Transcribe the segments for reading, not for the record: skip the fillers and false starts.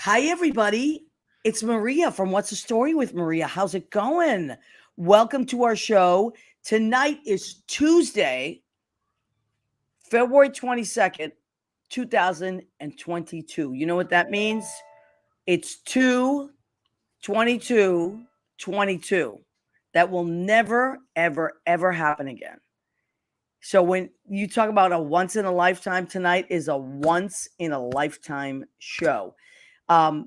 Hi, everybody. It's Maria from What's the Story with Maria. How's it going? Welcome to our show. Tonight is Tuesday, February 22nd, 2022. You know what that means? It's 2/22/22. That will never, ever, ever happen again. So when you talk about a once in a lifetime, tonight is a once in a lifetime show.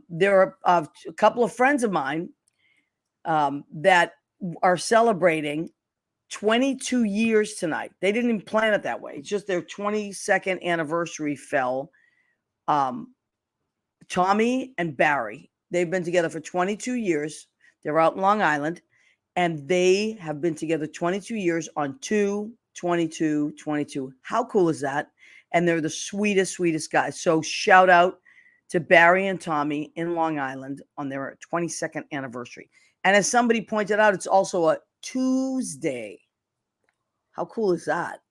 There are a couple of friends of mine that are celebrating 22 years tonight. They didn't even plan it that way. It's just their 22nd anniversary fell. Tommy and Barry, they've been together for 22 years. They're out in Long Island, and they have been together 22 years on 2/22/22. How cool is that? And they're the sweetest, sweetest guys. So shout out to Barry and Tommy in Long Island on their 22nd anniversary. And as somebody pointed out, it's also a Tuesday. How cool is that?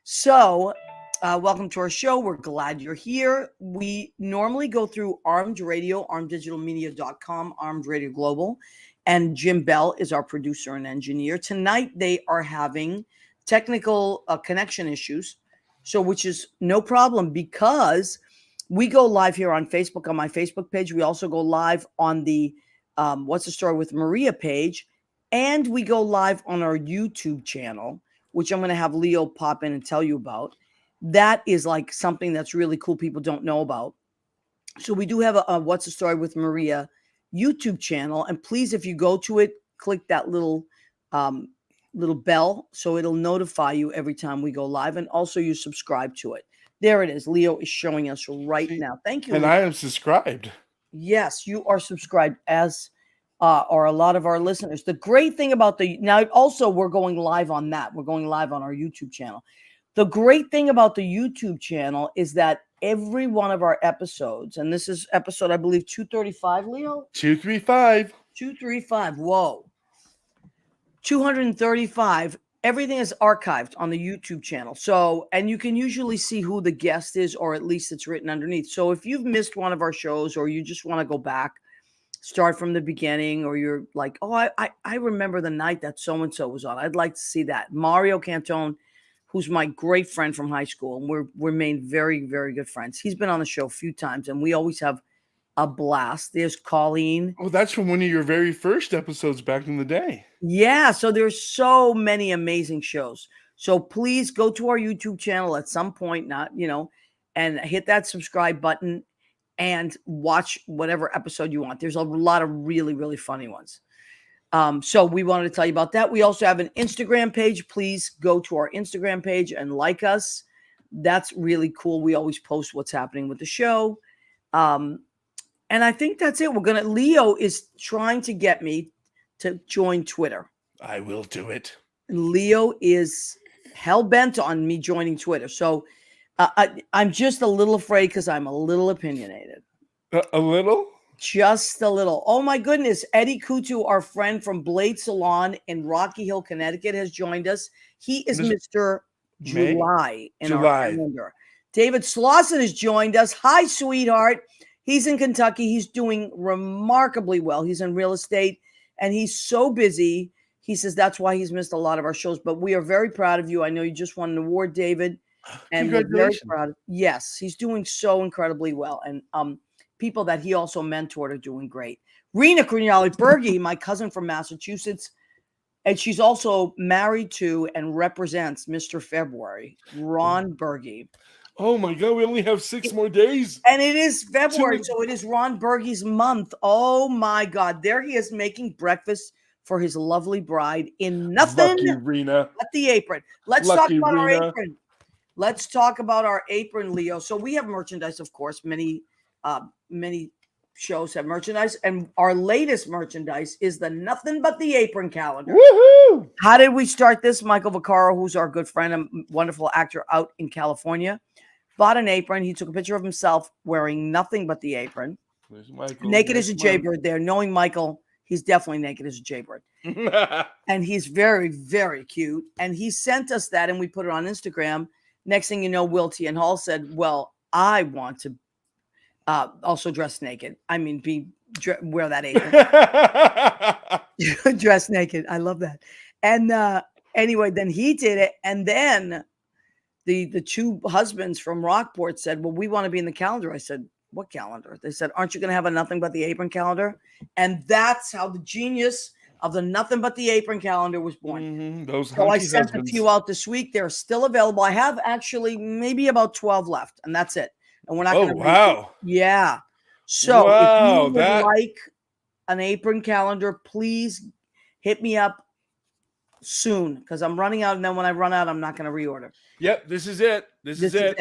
So, welcome to our show. We're glad you're here. We normally go through Armed Radio, armeddigitalmedia.com, Armed Radio Global, and Jim Bell is our producer and engineer. Tonight, they are having technical connection issues, so which is no problem because we go live here on Facebook, on my Facebook page. We also go live on the What's the Story with Maria page, and we go live on our YouTube channel, which I'm going to have Leo pop in and tell you about. That is like something that's really cool people don't know about. So we do have a What's the Story with Maria YouTube channel. And please, if you go to it, click that little bell so it'll notify you every time we go live. And also you subscribe to it. There it is. Leo is showing us right now. Thank you. And Leo. I am subscribed. Yes, you are subscribed, as are a lot of our listeners. The great thing about now also we're going live on that. We're going live on our YouTube channel. The great thing about the YouTube channel is that every one of our episodes, and this is episode, I believe, 235, Leo? 235. 235. Whoa. 235. Everything is archived on the YouTube channel. So, and you can usually see who the guest is, or at least it's written underneath. So if you've missed one of our shows, or you just want to go back, start from the beginning, or you're like, oh, I remember the night that so-and-so was on. I'd like to see that. Mario Cantone, who's my great friend from high school, and we're remained very, very good friends. He's been on the show a few times, and we always have a blast. There's Colleen. Oh, that's from one of your very first episodes back in the day. Yeah, so there's so many amazing shows. So please go to our YouTube channel at some point, and hit that subscribe button and watch whatever episode you want. There's a lot of really, really funny ones. So we wanted to tell you about that. We also have an Instagram page. Please go to our Instagram page and like us. That's really cool. We always post what's happening with the show. And I think that's it. Leo is trying to get me to join Twitter. I will do it. Leo is hell-bent on me joining Twitter. So I'm just a little afraid because I'm a little opinionated. A little? Just a little. Oh, my goodness. Eddie Kutu, our friend from Blade Salon in Rocky Hill, Connecticut, has joined us. He is Mr. July in our calendar. David Slauson has joined us. Hi, sweetheart. He's in Kentucky. He's doing remarkably well. He's in real estate, and he's so busy. He says that's why he's missed a lot of our shows. But we are very proud of you. I know you just won an award, David. And we're very proud. Yes, he's doing so incredibly well. And people that he also mentored are doing great. Rena Crignali-Berge, my cousin from Massachusetts, and she's also married to and represents Mr. February, Ron Berge. Oh my God, we only have 6 more days. And it is February, so it is Ron Berge's month. Oh my God. There he is making breakfast for his lovely bride in nothing but the apron. Let's talk about our apron. Let's talk about our apron, Leo. So we have merchandise, of course. Many shows have merchandise. And our latest merchandise is the Nothing But the Apron calendar. Woohoo! How did we start this? Michael Vaccaro, who's our good friend and wonderful actor out in California, bought an apron. He took a picture of himself wearing nothing but the apron. Naked as a jaybird there. Knowing Michael, he's definitely naked as a jaybird. And he's very, very cute. And he sent us that, and we put it on Instagram. Next thing you know, Will T. and Hall said, well, I want to Also dressed naked. I mean, wear that apron. Dressed naked. I love that. And anyway, then he did it, and then the two husbands from Rockport said, "Well, we want to be in the calendar." I said, "What calendar?" They said, "Aren't you going to have a Nothing But the Apron calendar?" And that's how the genius of the Nothing But the Apron calendar was born. Those So I hunky sent husbands. a few out this week. They're still available. I have actually maybe about 12 left, and that's it. And we're not Oh, going to. wow. Yeah. So if Wow, you would like an apron calendar, please hit me up soon, because I'm running out, and then when I run out, I'm not going to reorder. Yep, this is it. This is it.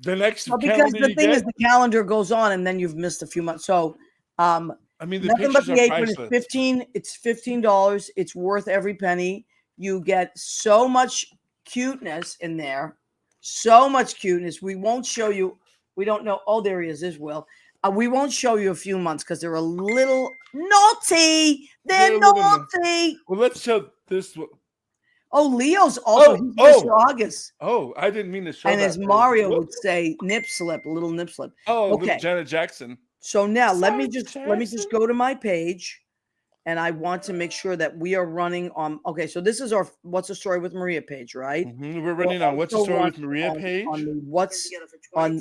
The next Well, because calendar the you thing is, get, the calendar goes on, and then you've missed a few months. So, I mean, the Nothing But pictures the are Apron is priceless. It's $15. It's worth every penny. You get so much cuteness in there, so much cuteness. We won't show you. We don't know. Oh, there he is. There's Will. We won't show you a few months because they're a little naughty. They're naughty. Well, let's show this. Oh, Leo's also he's Mr. August. Oh, I didn't mean to show And that. as Mario would say, nip slip, a little nip slip. Oh, okay. little Janet Jackson. So now let me just go to my page, and I want to make sure that we are running on. Okay, so this is our What's the Story with Maria page, right? We're running on What's the Story with Maria page. On the What's on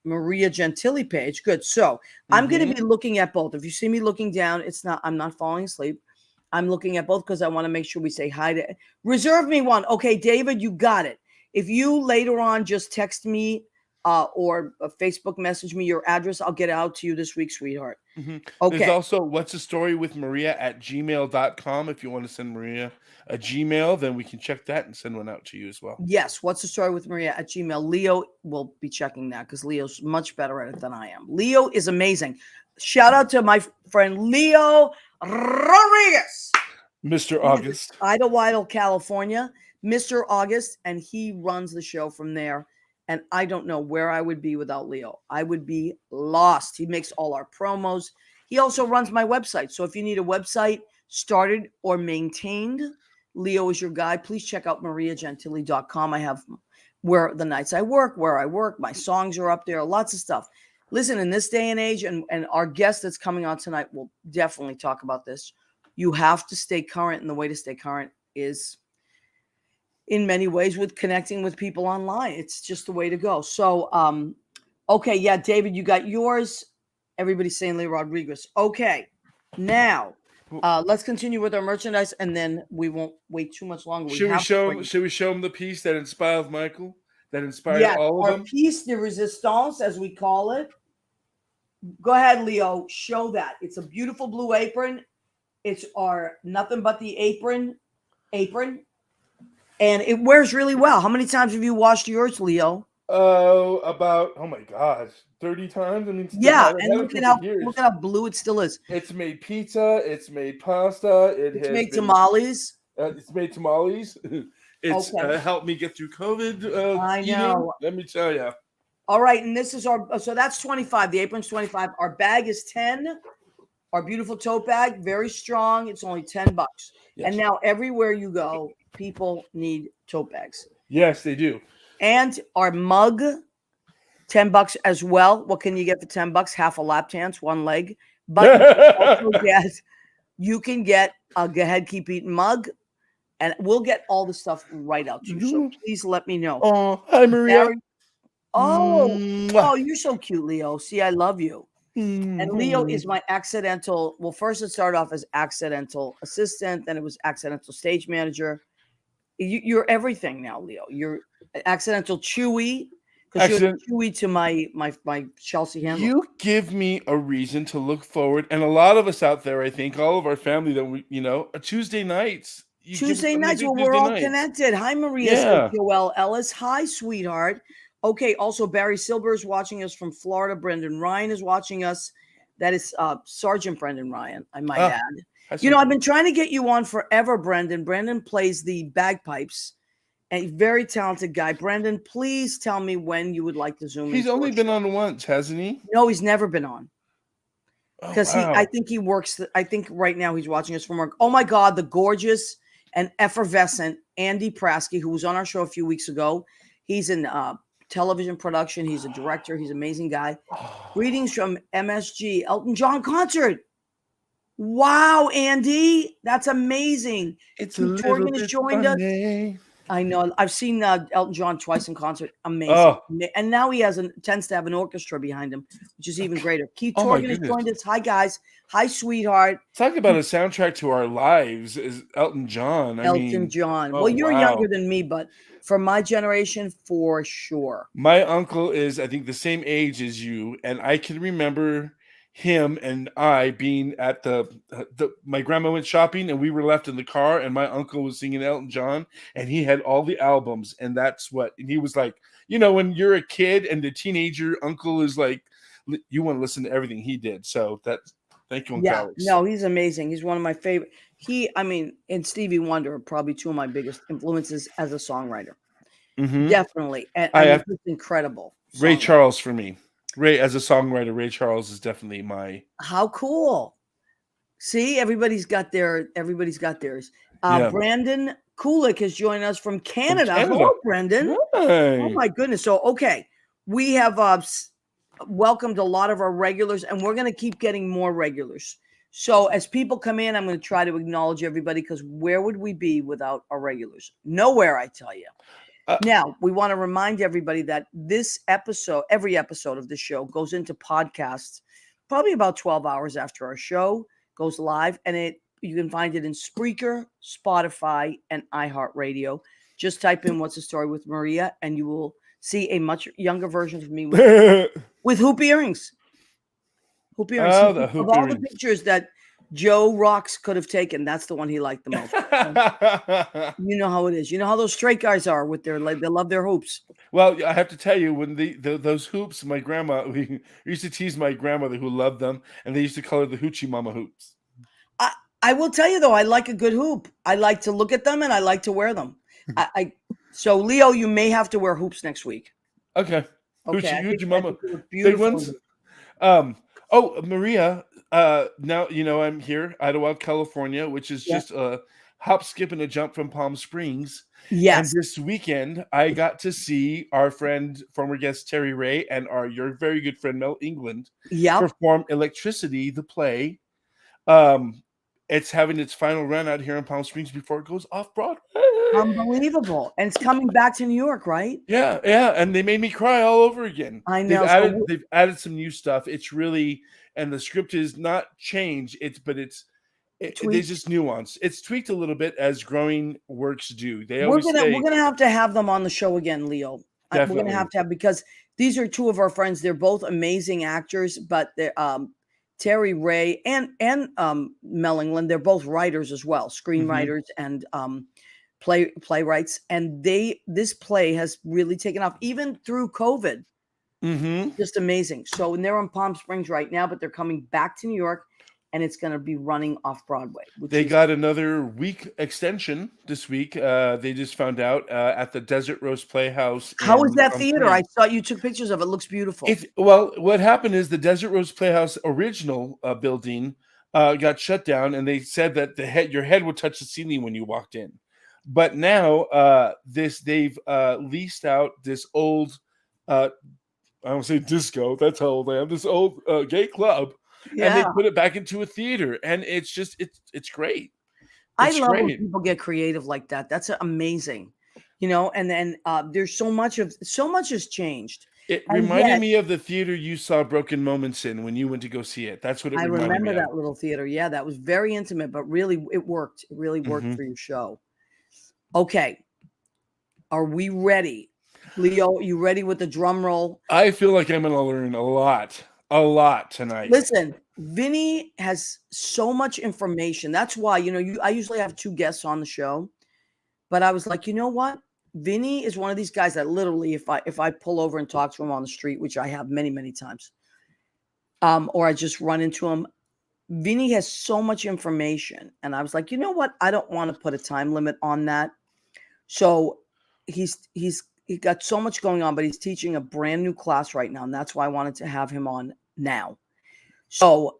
Maria Gentili page. Good. So I'm going to be looking at both. If you see me looking down, I'm not falling asleep. I'm looking at both because I want to make sure we say hi to. Reserve me one. Okay, David, you got it. If you later on just text me or Facebook message me your address, I'll get it out to you this week, sweetheart. Okay. There's also What's the Story with Maria at gmail.com. If you want to send Maria a Gmail, then we can check that and send one out to you as well. Yes. What's the Story with Maria at Gmail. Leo will be checking that because Leo's much better at it than I am. Leo is amazing. Shout out to my friend Leo Rodriguez. Mr. August. Idlewild, California. Mr. August, and he runs the show from there. And I don't know where I would be without Leo. I would be lost. He makes all our promos. He also runs my website. So if you need a website started or maintained, Leo is your guy. Please check out mariagentili.com. I have where the nights I work, my songs are up there, lots of stuff. Listen, in this day and age, and our guest that's coming on tonight will definitely talk about this. You have to stay current, and the way to stay current is in many ways with connecting with people online. It's just the way to go. So, okay. Yeah, David, you got yours. Everybody's saying Leo Rodriguez. Okay. Now, let's continue with our merchandise, and then we won't wait too much longer. Should we show him the piece that inspired Michael? That inspired all of them? Our piece de resistance, as we call it. Go ahead, Leo. Show that. It's a beautiful blue apron. It's our Nothing But the Apron. And it wears really well. How many times have you washed yours, Leo? Oh my God, 30 times. I mean, yeah, and look at how blue it still is. It's made pizza. It's made pasta. It's made tamales. It's made tamales. It's helped me get through COVID. I know. Let me tell you. All right, and this is so that's 25. The apron's 25. Our bag is 10. Our beautiful tote bag, very strong. It's only $10. Yes. And now everywhere you go, people need tote bags. Yes, they do. And our mug, $10 as well. What can you get for $10? Half a lap dance, one leg. But you can get a Go Ahead Keep Eating mug, and we'll get all the stuff right out to you. So please let me know. Oh, hi, Maria. Oh, you're so cute, Leo. See, I love you. And Leo is my accidental. Well, first it started off as accidental assistant, then it was accidental stage manager. You're everything now, Leo. You're accidental Chewy, because you're Chewy to my Chelsea handle. You give me a reason to look forward, and a lot of us out there, I think, all of our family that we, Tuesday nights. Tuesday nights, well, we're all connected. Hi, Maria. Joelle Ellis. Hi, sweetheart. Okay, also Barry Silber is watching us from Florida. Brendan Ryan is watching us. That is Sergeant Brendan Ryan, I might add. I've been trying to get you on forever, Brendan. Brendan plays the bagpipes. A very talented guy. Brendan, please tell me when you would like to Zoom in. He's only been on once, hasn't he? No, he's never been on. Because I think he works. I think right now he's watching us from work. Oh my God, the gorgeous and effervescent Andy Prasky, who was on our show a few weeks ago. He's in television production. He's a director. He's an amazing guy. Oh, Greetings from MSG Elton John concert. Wow, Andy, that's amazing. it's a Keith little Torgan has bit joined us. funny. I know. I've seen Elton John twice in concert. Amazing. Oh, And now he tends to have an orchestra behind him, which is even greater. Keith oh my Torgan has goodness. joined us. Hi, guys. Hi, sweetheart. Talk about a soundtrack to our lives is Elton John. I Elton mean, John. oh, Well, you're wow. younger than me, but for my generation, for sure. My uncle is, I think, the same age as you, and I can remember him and I being at my grandma went shopping and we were left in the car and my uncle was singing Elton John and he had all the albums and and he was like, when you're a kid and the teenager uncle is like, you want to listen to everything he did. So thank you, Uncle Alex. No, he's amazing. He's one of my favorite. And Stevie Wonder are probably two of my biggest influences as a songwriter. Mhm. Definitely. And I just incredible. Ray songwriter. Charles for me. Ray, as a songwriter, Ray Charles is definitely my. How cool. See, everybody's got theirs. Yeah. Brandon Kulik has joined us from Canada. Canada. Hello, Brendan. Hi. Oh my goodness. So, okay. We have welcomed a lot of our regulars and we're going to keep getting more regulars. So as people come in, I'm going to try to acknowledge everybody because where would we be without our regulars? Nowhere, I tell you. Now, we want to remind everybody that every episode of this show goes into podcasts probably about 12 hours after our show goes live. And you can find it in Spreaker, Spotify, and iHeartRadio. Just type in "What's the Story with Maria" and you will see a much younger version of me with hoop earrings. Hoop earrings. Oh, the hoop of all earrings. the pictures that Joe Rocks could have taken, that's the one he liked the most. You know how it is. You know how those straight guys are with they love their hoops. Well, I have to tell you, when those hoops, my grandma, we used to tease my grandmother who loved them, and they used to call her the Hoochie Mama hoops. I will tell you though, I like a good hoop. I like to look at them and I like to wear them. So Leo, you may have to wear hoops next week. Okay. Hoochie Mama. Big ones. Maria, now I'm here, Idlewild, California, which is just a hop, skip, and a jump from Palm Springs. Yes. And this weekend, I got to see our friend, former guest Terry Ray, and your very good friend Mel England perform Electricity, the play. It's having its final run out here in Palm Springs before it goes off Broadway. Unbelievable. And it's coming back to New York, right? Yeah. And they made me cry all over again. I know. They've added some new stuff. It's really, and the script is not changed. There's just nuance. It's tweaked a little bit as growing works do. We're gonna have to have them on the show again, Leo. Definitely. We're gonna have to because these are two of our friends. They're both amazing actors, but they're Terry Ray and Mel England, they're both writers as well, screenwriters and playwrights. And this play has really taken off, even through COVID. Just amazing. So they're in Palm Springs right now, but they're coming back to New York, and it's going to be running off Broadway. They got another week extension this week. They just found out at the Desert Rose Playhouse. How is that theater? I saw you took pictures of it. It looks beautiful. What happened is the Desert Rose Playhouse original building got shut down, and they said that your head would touch the ceiling when you walked in. But now they've leased out this old, I don't say disco. That's how old I am. This old gay club. And they put it back into a theater, and it's great. I love when people get creative like that. That's amazing, And then there's so much has changed. It reminded me of the theater you saw Broken Moments in when you went to go see it. That's what it reminded me of. I remember that little theater. Yeah, that was very intimate, but really it worked. It really worked for your show. Okay, are we ready, Leo? You ready with the drum roll? I feel like I'm going to learn a lot tonight. Listen, Vinny has so much information. That's why, I usually have two guests on the show, but I was like, you know what? Vinny is one of these guys that literally, if I pull over and talk to him on the street, which I have many, many times, or I just run into him, Vinny has so much information. And I was like, you know what? I don't want to put a time limit on that. So he got so much going on, but he's teaching a brand new class right now. And that's why I wanted to have him on now. So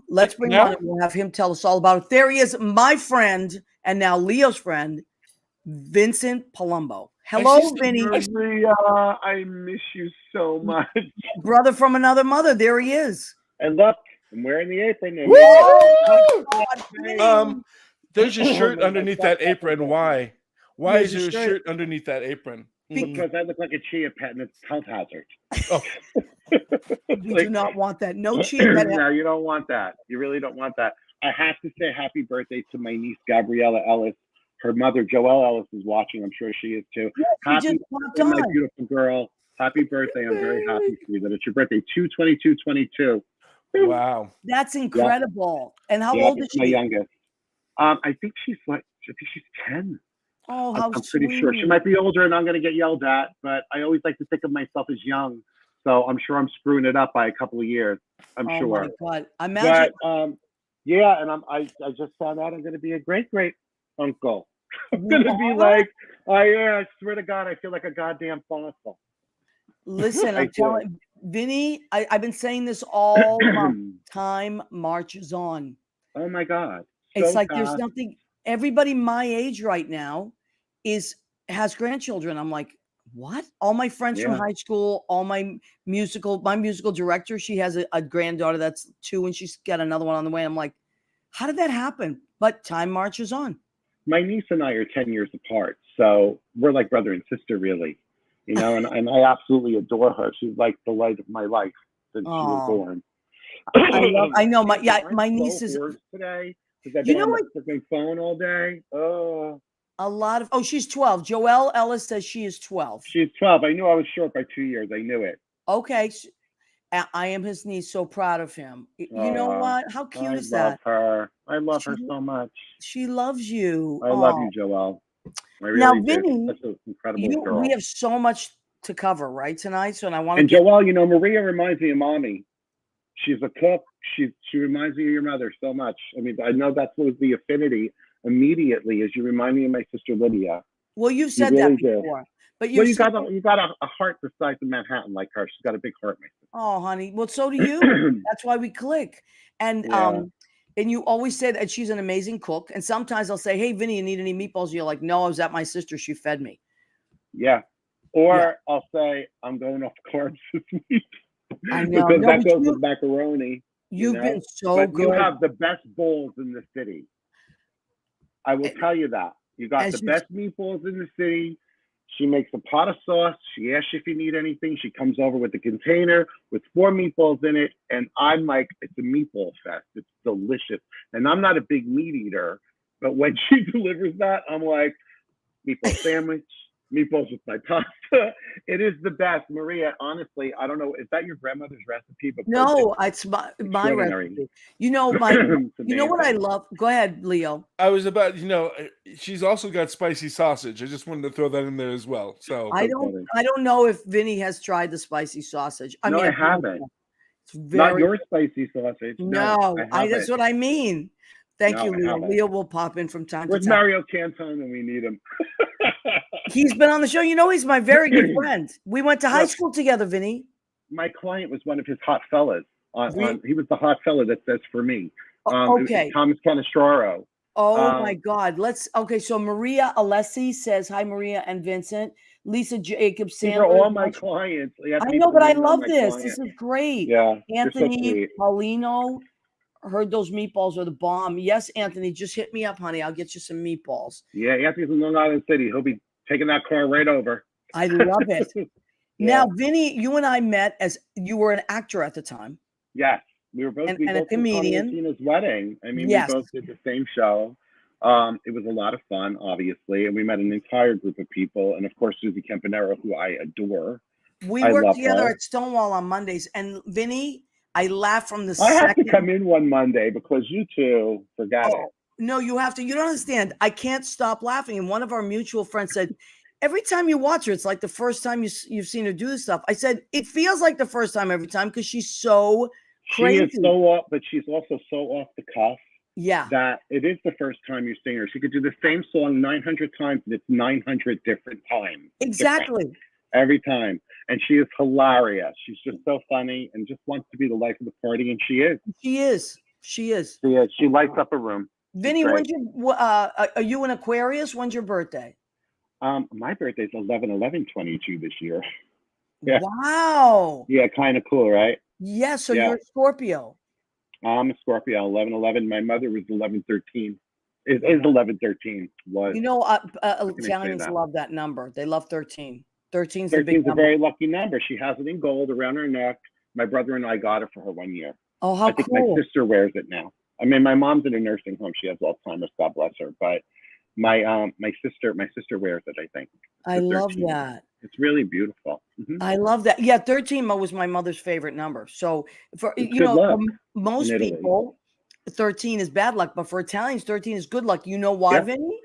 let's bring him on and we'll have him tell us all about it. There he is, my friend, and now Leo's friend, Vincent Palumbo. Hello, see- Vinny. Maria, I miss you so much. Brother from another mother. There he is. And look, I'm wearing the apron. Woo! God, Vinny. There's a shirt My underneath stuffed that apron. apron. Why? Why There's is a there a shirt. shirt underneath that apron? Because I look like a chia pet and it's health hazard. Oh, We Like, do not want that. No chia pet. no, you don't want that. You really don't want that. I have to say happy birthday to my niece, Gabriella Ellis. Her mother, Joelle Ellis, is watching. I'm sure she is too. Yes, she Happy just popped birthday, my on. beautiful girl. Happy birthday. I'm very happy for you that it's your birthday. 2/22/22. wow. That's incredible. And how Yeah, old is it's my she? youngest. I think she's 10. Oh, how I'm sweet. pretty sure she might be older, and I'm going to get yelled at. But I always like to think of myself as young, so I'm sure I'm screwing it up by a couple of years. I'm Oh sure. my God. Imagine. But yeah, and I just found out I'm going to be a great uncle. I'm You going to be are? like, I swear to God, I feel like a goddamn fossil. Listen, I I'm telling Vinny, I've been saying this all month. Time marches on. Oh my God. It's So like there's fast. nothing. Everybody my age right now has grandchildren. I'm like, what? All my friends from Yeah. high school, all my musical director, she has a granddaughter that's 2 and she's got another one on the way. I'm like, how did that happen? But time marches on. My niece and I are 10 years apart, so we're like brother and sister, really. And I absolutely adore her. She's like the light of my life since she was Oh. born. I know my I'm niece so is hoarse today because I've You been know on the freaking phone all day. Oh, a lot of she's 12. Joelle Ellis says she is 12. she's 12. I knew I was short by 2 years. I knew it. Okay. I am his niece, so proud of him. You know Aw, what? How cute I is love that? her. I love her She- so much. She loves you. I love Oh. you, Joelle. I Now, really do. Vinny, She's such an incredible girl. we have so much to cover, right, tonight? So, and I want to And get Joelle, Maria reminds me of mommy. She's a cook. She reminds me of your mother so much. I mean, I know that was the affinity immediately as you remind me of my sister Lydia. Well, you've You said really that do. before. But Well, you got a heart the size of Manhattan like her. She's got a big heart, my sister. Oh, honey. Well, so do you. That's why we click. And Yeah. and you always say that she's an amazing cook. And sometimes I'll say, hey, Vinny, you need any meatballs? And you're like, no, I was at my sister. She fed me. Yeah. Or Yeah. I'll say I'm going off carbs this week. I know. Because No, that but goes with macaroni. You've been so But good. you have the best bowls in the city. I will tell you that. You got As the you- best meatballs in the city. She makes a pot of sauce. She asks you if you need anything. She comes over with a container with 4 meatballs in it. And I'm like, it's a meatball fest. It's delicious. And I'm not a big meat eater. But when she delivers that, I'm like, meatball sandwich, meatballs with my pasta. It is the best. Maria, honestly, I don't know. Is that your grandmother's recipe? But No, it's my extraordinary. recipe. You know, you know what I amazing. love? Go ahead, Leo. I was about, she's also got spicy sausage. I just wanted to throw that in there as well. So I don't know if Vinny has tried the spicy sausage. No, I haven't. It's very Not your spicy sausage. No, I that's haven't. what I mean. Thank No, you, I Leo. haven't. Leo will pop in from time Where's to time. Mario Cantone when we need him? He's been on the show. You know, he's my very good friend. We went to high Look. school together, Vinny. My client was one of his hot fellas. Really? He was the hot fella that says for me. It Okay. was Thomas Canestraro. Oh my God. So Maria Alessi says, hi, Maria and Vincent. Lisa Jacobs. These are all my clients. I know, but I love this. This is great. Yeah. Anthony so sweet. Paulino. Heard those meatballs are the bomb. Yes, Anthony, just hit me up, honey. I'll get you some meatballs. Yeah, Anthony's in Long Island City. He'll be taking that car right over. I love it. Yeah. Now, Vinny, you and I met as you were an actor at the time. Yes, we were both and a comedian. Tina's wedding. I mean, Yes. we both did the same show. It was a lot of fun, obviously, and we met an entire group of people, and of course, Susie Campanero, who I adore. We I worked love together her. at Stonewall on Mondays, and Vinny, I laugh from the I have to second. come in one Monday because you two forgot it. No, you have to. You don't understand. I can't stop laughing. And one of our mutual friends said, every time you watch her, it's like the first time you've seen her do this stuff. I said, it feels like the first time every time because she's so crazy. She is so off, but she's also so off the cuff. Yeah. That it is the first time you're seeing her. She could do the same song 900 times, and it's 900 different times. Exactly. Different. Every time. And she is hilarious. She's just so funny and just wants to be the life of the party, and she is. She is. She is. She is. She lights up a room. Vinny, are you an Aquarius? When's your birthday? My birthday's 11/11/22 this year. Yeah. Wow. Yeah, kind of cool, right? Yeah, so Yeah. you're a Scorpio. I'm a Scorpio, 11/11. My mother was 11/13. Is 11/13. Was. You know, How can I say Italians that? love that number. They love 13. 13 is the big 13 is a number. very lucky number. She has it in gold around her neck. My brother and I got it for her one year. Oh, how I think cool. my sister wears it now. I mean, my mom's in a nursing home. She has Alzheimer's. God bless her. But my sister wears it. I think. I The love 13. that. It's really beautiful. I love that. Yeah, 13 was my mother's favorite number. So for It's you good know, luck most in Italy. people, 13 is bad luck, but for Italians, 13 is good luck. You know why, Yeah. Vinny?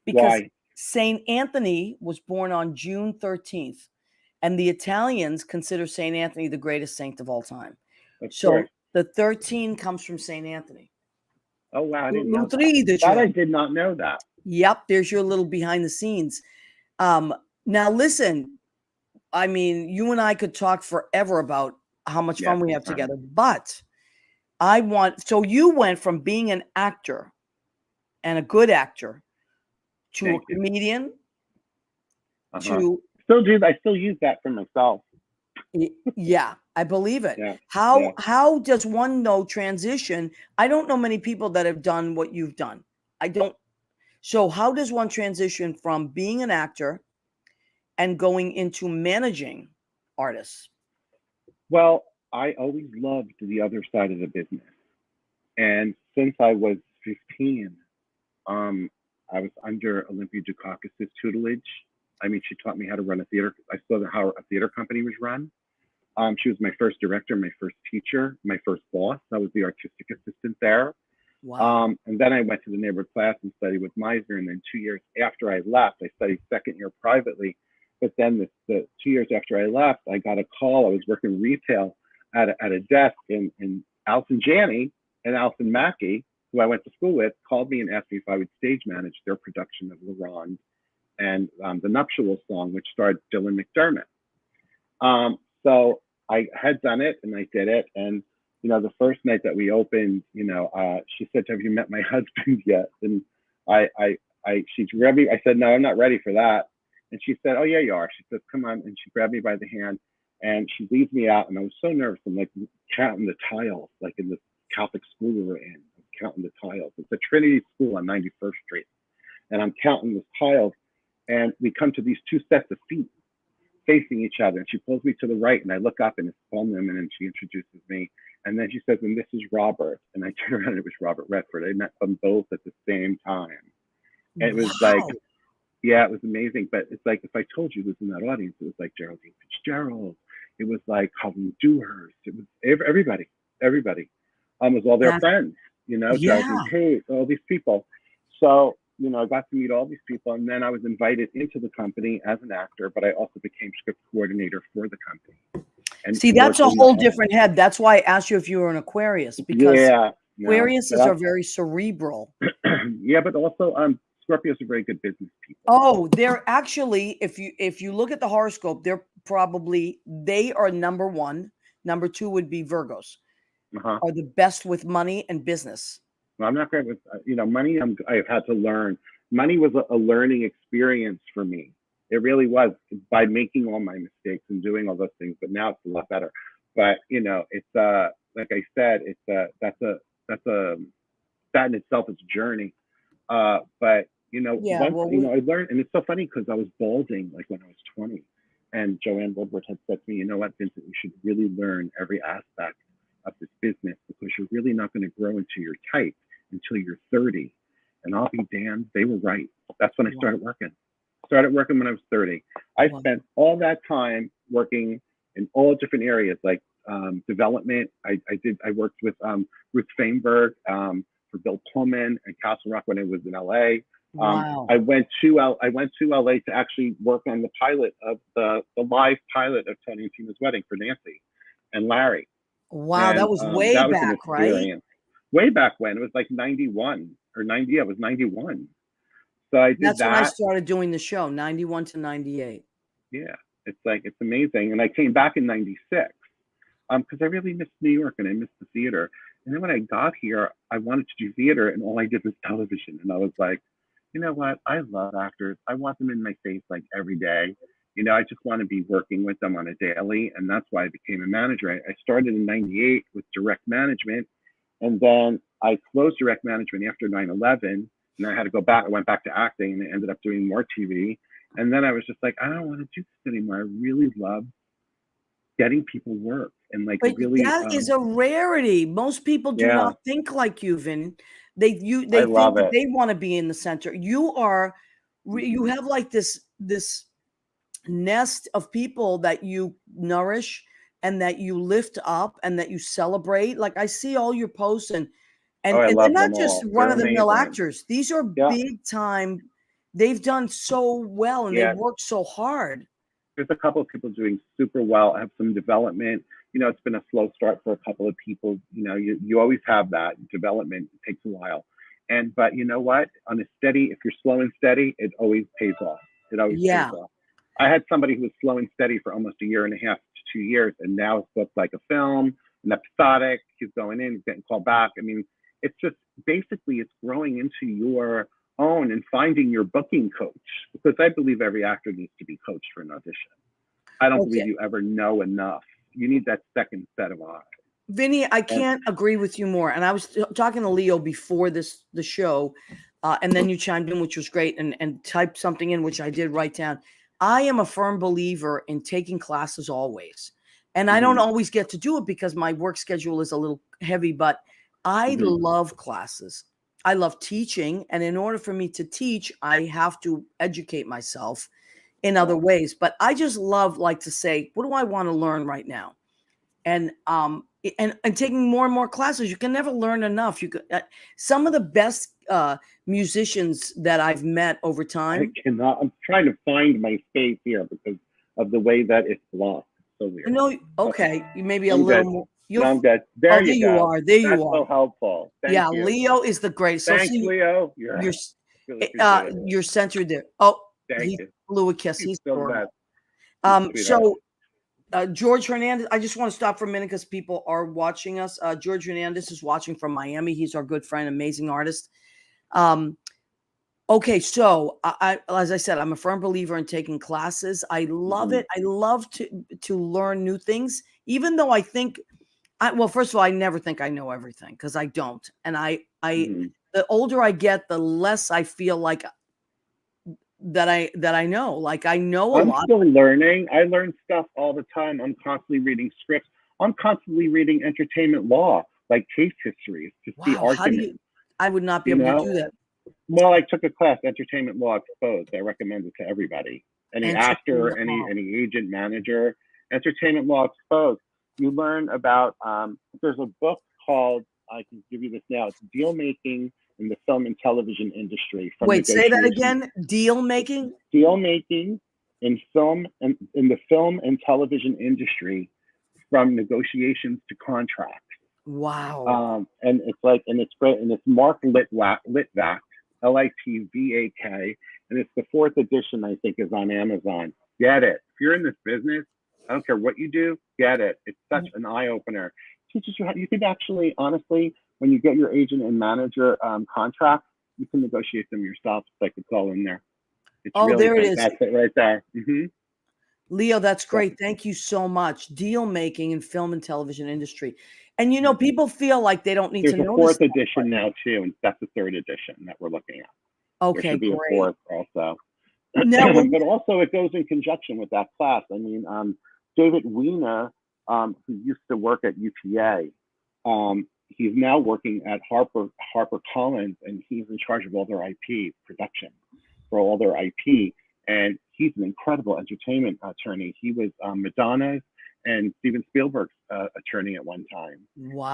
Because Why? Saint Anthony was born on June 13th, and the Italians consider Saint Anthony the greatest saint of all time. Of So course. the 13 comes from Saint Anthony. Oh wow, I didn't know that. Nutridici. That I did not know that. Yep, there's your little behind the scenes. Now listen, I mean, you and I could talk forever about how much fun we have together, but so you went from being an actor and a good actor to Thank a you. comedian Uh-huh. to I still use that for myself. yeah, I believe it. Yeah. How does one know transition? I don't know many people that have done what you've done. I don't. So how does one transition from being an actor and going into managing artists? Well, I always loved the other side of the business. And since I was 15, I was under Olympia Dukakis' tutelage. I mean, she taught me how to run a theater. I saw how a theater company was run. She was my first director, my first teacher, my first boss. I was the artistic assistant there. Wow. And then I went to the neighborhood class and studied with Meisner. And then 2 years after I left, I studied second year privately. But then the 2 years after I left, I got a call. I was working retail at a desk, and Alison Janney and Alison Mackey, who I went to school with, called me and asked me if I would stage manage their production of La Ronde and the Nuptial Song, which starred Dylan McDermott. So I had done it and I did it. And, you know, the first night that we opened, you know, she said, "Have you met my husband yet?" And she grabbed me. I said, "No, I'm not ready for that." And she said, "Oh yeah, you are." She said, "Come on." And she grabbed me by the hand and she leads me out. And I was so nervous. I'm like counting the tiles, like in the Catholic school we were in. I'm counting the tiles. It's a Trinity school on 91st Street. And I'm counting the tiles. And we come to these two sets of feet facing each other. And she pulls me to the right and I look up and it's Paul Newman and she introduces me. And then she says, "And this is Robert." And I turn around and it was Robert Redford. I met them both at the same time. And it was like, yeah, it was amazing. But it's like, if I told you who was in that audience, it was like Geraldine Fitzgerald. It was like Colleen Dewhurst. It was everybody. It was all their friends, you know, Geraldine Tate, all these people. So, you know, I got to meet all these people. And then I was invited into the company as an actor, but I also became script coordinator for the company. And see, that's a whole different head. That's why I asked you if you were an Aquarius, because Aquariuses are very cerebral. Yeah, but also Scorpios are very good business people. Oh, they're actually, if you look at the horoscope, they are number one. Number two would be Virgos. Are the best with money and business. Well, I'm not great with money. I've had to learn. Money was a learning experience for me. It really was, by making all my mistakes and doing all those things. But now it's a lot better. But you know, it's like I said, it's that in itself is a journey. But you know, I learned, and it's so funny because I was balding like when I was 20, and Joanne Woodward had said to me, "You know what, Vincent, you should really learn every aspect of this business because you're really not going to grow into your type until you're 30." And I'll be damned, they were right. That's when I started working. Started working when I was 30. I spent all that time working in all different areas, like development. I worked with Ruth Feinberg for Bill Pullman and Castle Rock when I was in LA. I went to LA to actually work on the pilot of the live pilot of Tony and Tina's Wedding for Nancy and Larry. Wow, and that was way back, right? Way back when. It was like 91 or 90. Yeah, it was 91. So I did That's when I started doing the show, 91 to 98. Yeah, it's amazing. And I came back in 96 because I really missed New York and I missed the theater. And then when I got here, I wanted to do theater and all I did was television. And I was like, you know what? I love actors. I want them in my face like every day. I just want to be working with them on a daily. And that's why I became a manager. I started in 98 with direct management. And then I closed direct management after 9/11. And I had to go back. I went back to acting and I ended up doing more TV. And then I was just like, I don't want to do this anymore. I really love getting people work and like But really, that is a rarity. Most people do yeah, not think like you, Vin. They I think love that it. they want to be in the center. You are you Mhm. have like this nest of people that you nourish and that you lift up and that you celebrate. Like I see all your posts and Oh, and I and they're love not them just all. run They're of the mill amazing. actors. These are Yeah, big time. They've done so well and they've yeah. worked so hard. There's a couple of people doing super well. I have some development. It's been a slow start for a couple of people. You always have that development. It takes a while. But you know what? On a steady, if you're slow and steady, it always pays off. It always pays Yeah. off. I had somebody who was slow and steady for almost a year and a half to 2 years, and now it's booked like a film, an episodic. He's going in, he's getting called back. I mean, it's just basically it's growing into your own and finding your booking coach, because I believe every actor needs to be coached for an audition. I don't believe Okay. you ever know enough. You need that second set of eyes. Vinny, I And can't agree with you more. And I was talking to Leo before the show, and then you chimed in, which was great, and typed something in, which I did write down. I am a firm believer in taking classes always, and I don't mhm, always get to do it because my work schedule is a little heavy. But I mhm, love classes. I love teaching, and in order for me to teach, I have to educate myself in other yeah. ways. But I just love like to say, what do I want to learn right now? And taking more and more classes. You can never learn enough. You could some of the best musicians that I've met over I time. cannot. I'm trying to find my space here because of the way that it's blocked. So You weird. know, Okay, okay, maybe a I'm little good. more. No, You'll I'm good. Oh, There there you you go. are. There That's you are. so helpful. Thank Yeah, you. Leo is the greatest. So Thanks, see, Leo. you're Really appreciate it. you're centered there. Oh, Thank he you. blew a kiss. He's He's still the adorable. best. He's a sweetheart. So George Hernandez, I just want to stop for a minute because people are watching us. George Hernandez is watching from Miami. He's our good friend, amazing artist. Um, okay, so as I said, I'm a firm believer in taking classes. I love Mhm, it. I love to learn new things, even though I think well, first of all, I never think I know everything because I don't. And I mhm. the older I get, the less I feel like that I know. Like I know a I'm lot. still learning. I learn stuff all the time. I'm constantly reading scripts. I'm constantly reading entertainment law, like case histories, to see Wow, how do you? arguments. I would not be You able to know, do that. well, I took a class, Entertainment Law Exposed. I recommend it to everybody, any actor, Entertainment any law. any agent, manager. Entertainment Law Exposed. You learn about. There's a book called. I can give you this now. It's Deal Making in the Film and Television Industry, from Wait, say that negotiations. again. Deal making. Deal making in film and in the film and television industry, from negotiations to contracts. Wow. And it's great, and it's Mark Litvak, Litvak, and it's the fourth edition. I think is on Amazon. Get it. If you're in this business, I don't care what you do, get it. It's such an eye opener. Teaches you how you could actually, honestly, when you get your agent and manager contracts, you can negotiate them yourself. It's like it's all in there. It's Oh, really there it is. that's it right there. Leo, that's So great. Thank you so much. Deal making in film and television industry. And you know, mhm. people feel like they don't need to There's a know this fourth stuff, but edition now too, and that's the third edition that we're looking at. There okay, should be a great. fourth also. Now when But also it goes in conjunction with that class. I mean, David Weiner, who used to work at UTA, he's now working at HarperCollins, and he's in charge of all their IP production for all their IP. And he's an incredible entertainment attorney. He was Madonna's and Steven Spielberg's attorney at one time.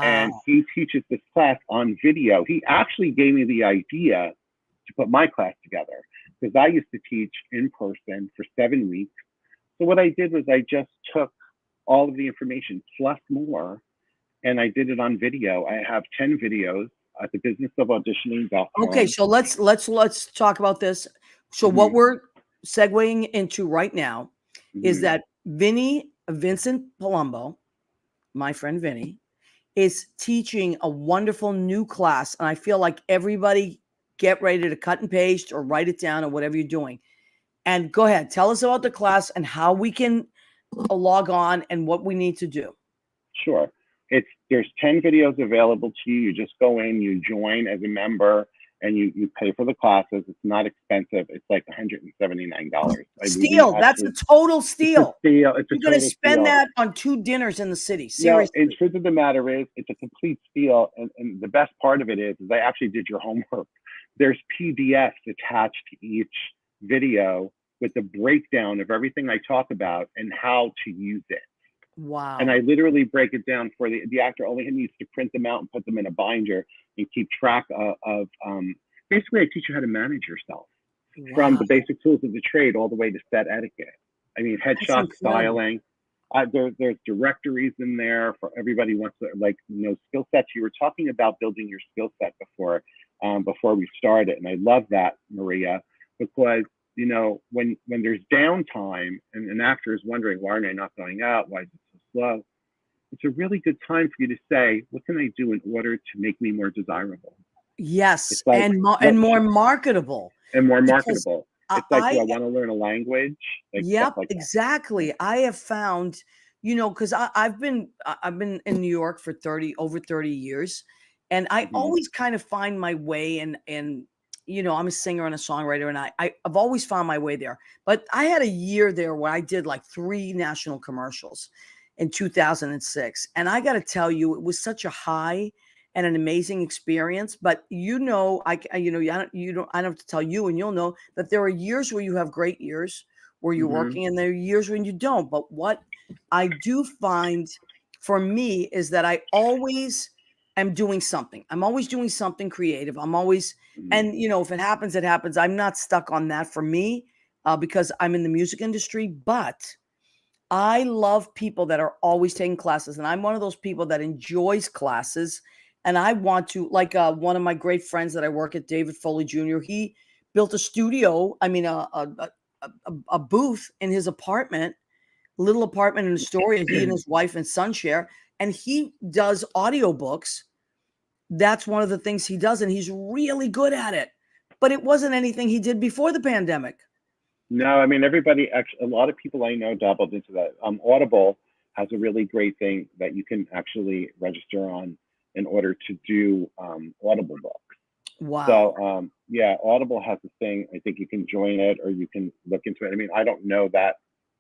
And wow. he teaches this class on video. He actually gave me the idea to put my class together, because I used to teach in person for 7 weeks. So what I did was I just took all of the information plus more, and I did it on video. I have 10 videos at Okay, thebusinessofauditioning.com. so let's talk about this. So what Mm-hmm, we're segueing into right now is mm-hmm, that Vincent Palumbo, my friend Vinny, is teaching a wonderful new class. And I feel like everybody get ready to cut and paste or write it down or whatever you're doing. And go ahead, tell us about the class and how we can log on and what we need to do. Sure. There's 10 videos available to you. You just go in, you join as a member, and you pay for the classes. It's not expensive. It's like $179. Steal. That's a total steal. You're going to spend that on 2 dinners in the city. Seriously. No, and the truth of the matter is, it's a complete steal. And the best part of it is I actually did your homework. There's PDFs attached to each video with the breakdown of everything I talk about and how to use it. Wow. And I literally break it down for the actor. Only needs to print them out and put them in a binder and keep track of basically I teach you how to manage yourself from the basic tools of the trade all the way to set etiquette. I mean, headshot styling. There's directories in there for everybody who wants to, like, skill sets. You were talking about building your skill set before we started. And I love that, Maria, because when there's downtime and an actor is wondering, why aren't I not going out? Why is it so slow? It's a really good time for you to say, what can I do in order to make me more desirable? Yes, like, and more marketable. And more marketable. It's like, do I want to learn a language? Yep, like exactly. I have found, because I've been in New York for over 30 years, and I always kind of find my way and I'm a singer and a songwriter, and I've always found my way there. But I had a year there where I did like 3 national commercials in 2006. And I got to tell you, it was such a high and an amazing experience. But I don't have to tell you, and you'll know that there are years where you have great years where you're working, and there are years when you don't. But what I do find for me is that I always am doing something. I'm always doing something creative. I'm always, and if it happens, it happens. I'm not stuck on that for me because I'm in the music industry, but I love people that are always taking classes. And I'm one of those people that enjoys classes. And I want to, like one of my great friends that I work at, David Foley Jr., he built a studio, a booth in his apartment, little apartment in Astoria. He and his wife and son share, and he does audiobooks. That's one of the things he does, and he's really good at it. But it wasn't anything he did before the pandemic. No, I mean, everybody, actually, a lot of people I know dabbled into that. Audible has a really great thing that you can actually register on in order to do Audible books. Wow. So, Audible has a thing. I think you can join it or you can look into it. I mean, I don't know that.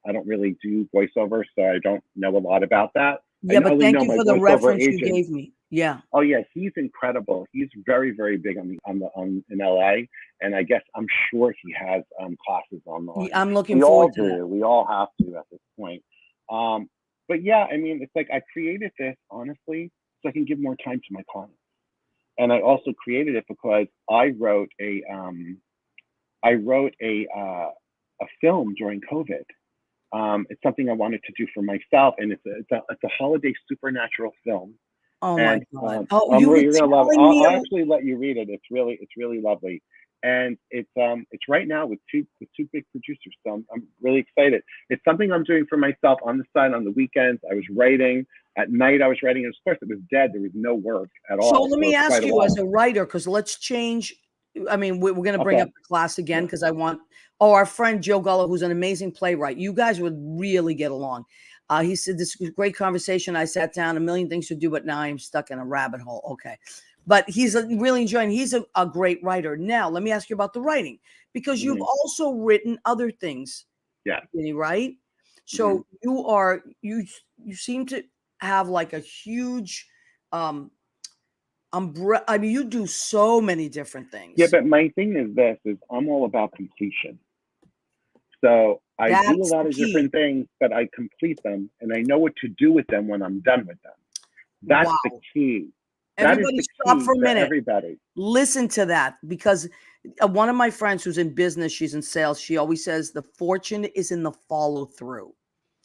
I don't really do voiceover, so I don't know a lot about that. Yeah, but thank you for the reference you gave me. Yeah. Oh yeah, he's incredible. He's very, very big in LA, and I guess I'm sure he has classes online. I'm looking forward to that. We all have to at this point. But yeah, I mean, it's like I created this honestly so I can give more time to my clients, and I also created it because I wrote a film during COVID. It's something I wanted to do for myself, and it's a holiday supernatural film. Oh my God! You're gonna love it. I'll actually let you read it. It's really lovely, and it's right now with two big producers. So I'm really excited. It's something I'm doing for myself on the side on the weekends. I was writing at night. I was writing, and of course it was dead. There was no work at all. So let me ask you, as a writer, because let's change. I mean, we're going to bring up the class again because I want. Our friend Joe Gullo, who's an amazing playwright. You guys would really get along. He said, this is a great conversation. I sat down, a million things to do, but now I'm stuck in a rabbit hole. Okay. But he's really enjoying, he's a great writer. Now, let me ask you about the writing, because you've also written other things. Yeah. Right? So you seem to have like a huge umbrella. I mean, you do so many different things. Yeah, but my thing is I'm all about completion. So I do a lot of different things, but I complete them and I know what to do with them when I'm done with them. That's the key. Everybody stop for a minute. Everybody. Listen to that, because one of my friends who's in business, she's in sales. She always says the fortune is in the follow through.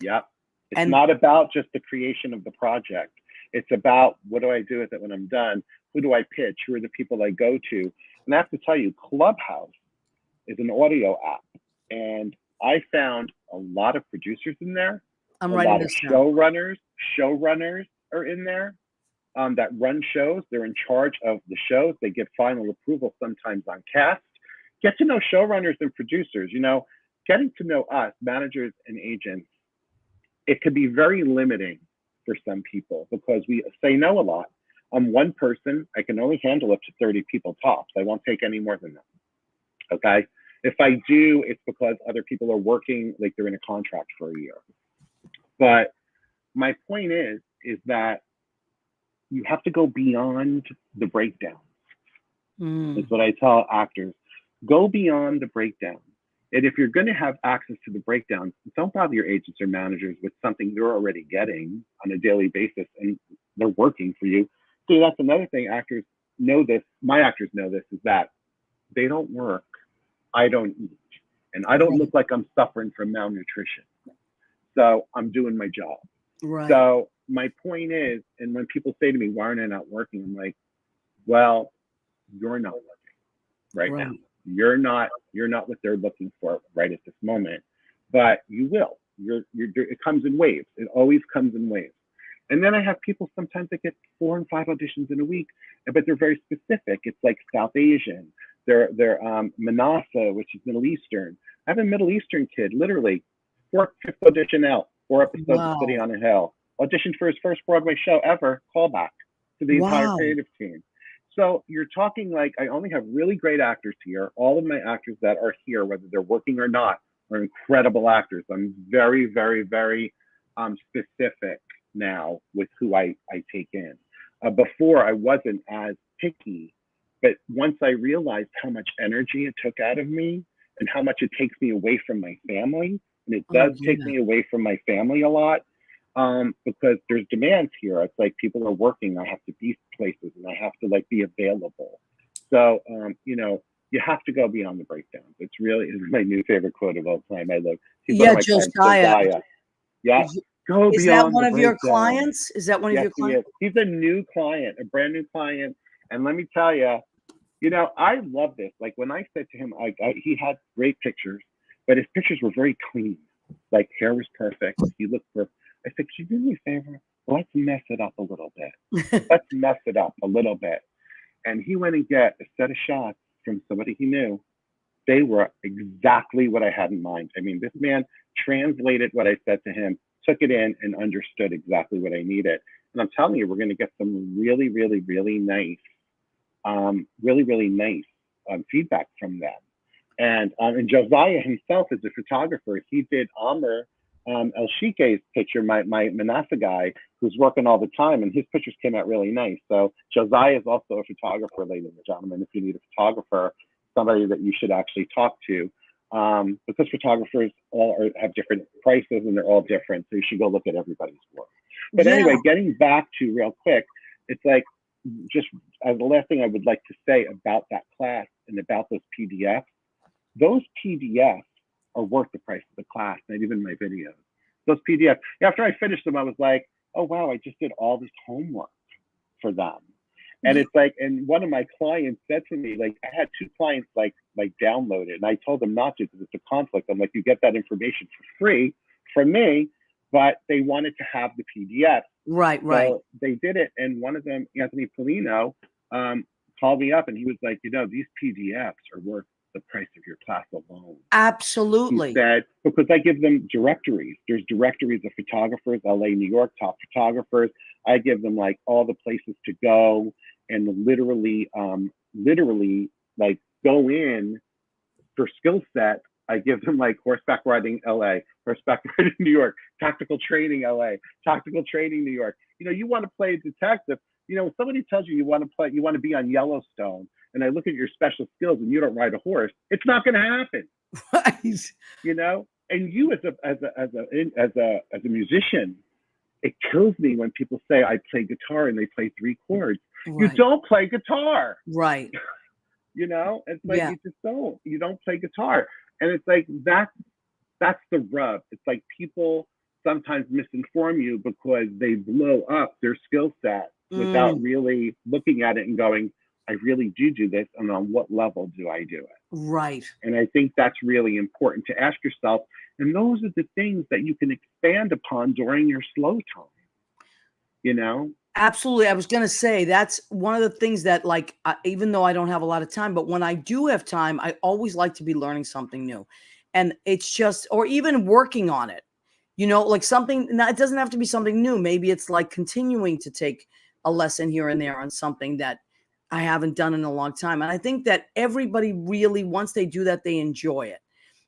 Yep. It's not about just the creation of the project. It's about what do I do with it when I'm done? Who do I pitch? Who are the people I go to? And I have to tell you, Clubhouse is an audio app. And I found a lot of producers in there. I'm writing this down. Showrunners are in there. that run shows. They're in charge of the shows. They give final approval sometimes on cast. Get to know showrunners and producers. You know, getting to know us, managers and agents, it could be very limiting for some people because we say no a lot. I'm one person. I can only handle up to 30 people tops. I won't take any more than that. Okay. If I do, it's because other people are working, like they're in a contract for a year. But my point is that you have to go beyond the breakdown. That's what I tell actors. Go beyond the breakdown. And if you're going to have access to the breakdowns, don't bother your agents or managers with something you're already getting on a daily basis and they're working for you. See, that's another thing. Actors know this. My actors know this, is that they don't work. I don't eat. And I don't look like I'm suffering from malnutrition. So I'm doing my job. Right. So my point is, and when people say to me, why aren't I not working? I'm like, well, you're not working right now. You're not what they're looking for right at this moment, but you will. It comes in waves. It always comes in waves. And then I have people sometimes that get 4 and 5 auditions in a week, but they're very specific. It's like South Asian. They're Manasa, which is Middle Eastern. I have a Middle Eastern kid, literally 4th, 5th audition out, 4 episodes of City on a Hill. Auditioned for his first Broadway show ever, callback to the entire creative team. So you're talking like, I only have really great actors here. All of my actors that are here, whether they're working or not, are incredible actors. I'm very, very, very specific now with who I take in. Before, I wasn't as picky, but once I realized how much energy it took out of me and how much it takes me away from my family, and it does take me away from my family a lot, because there's demands here. It's like people are working. I have to be places and I have to like be available. So, you know, you have to go beyond the breakdowns. It's my new favorite quote of all time. I love. Josiah. Yeah. Go Is beyond that one the of your breakdown. clients? Is that one of your clients? He's a new client, a brand new client. And let me tell you, you know, I love this. Like when I said to him, he had great pictures, but his pictures were very clean. Like hair was perfect. He looked perfect. I said, could you do me a favor? Let's mess it up a little bit. Let's mess it up a little bit. And he went and got a set of shots from somebody he knew. They were exactly what I had in mind. I mean, this man translated what I said to him, took it in, and understood exactly what I needed. And I'm telling you, we're going to get some really, really, really nice, feedback from them. And Josiah himself is a photographer. He did Amr El Shike's picture, my Manasa guy, who's working all the time, and his pictures came out really nice. So Josiah is also a photographer, ladies and gentlemen. If you need a photographer, somebody that you should actually talk to, because photographers all have different prices and they're all different. So you should go look at everybody's work. But anyway, getting back to real quick, it's like, just as the last thing I would like to say about that class and about those PDFs are worth the price of the class, not even my videos. Those PDFs, after I finished them, I was like, oh, wow, I just did all this homework for them. And it's like, and one of my clients said to me, like, I had 2 clients like download it, and I told them not to because it's a conflict. I'm like, you get that information for free from me, but they wanted to have the PDF. Right. So they did it, and one of them, Anthony Polino, called me up, and he was like, you know, these PDFs are worth the price of your class alone. Absolutely. He said, because I give them directories. There's directories of photographers, LA, New York, top photographers. I give them like all the places to go and literally like go in for skill set. I give them like horseback riding LA, horseback riding New York, tactical training LA, tactical training New York. You know, you want to play a detective. You know, if somebody tells you you want to be on Yellowstone, and I look at your special skills and you don't ride a horse, it's not going to happen. Right. You know, and you as a musician, it kills me when people say I play guitar and they play 3 chords. Right. You don't play guitar. Right. You know, it's like you don't play guitar. And it's like that's the rub. It's like people sometimes misinform you because they blow up their skill set without really looking at it and going, I really do this, and on what level do I do it? Right. And I think that's really important to ask yourself. And those are the things that you can expand upon during your slow time, you know? Absolutely. I was going to say that's one of the things that, like, even though I don't have a lot of time, but when I do have time, I always like to be learning something new. And it's just, or even working on it, like something, it doesn't have to be something new. Maybe it's like continuing to take a lesson here and there on something that I haven't done in a long time. And I think that everybody really, once they do that, they enjoy it.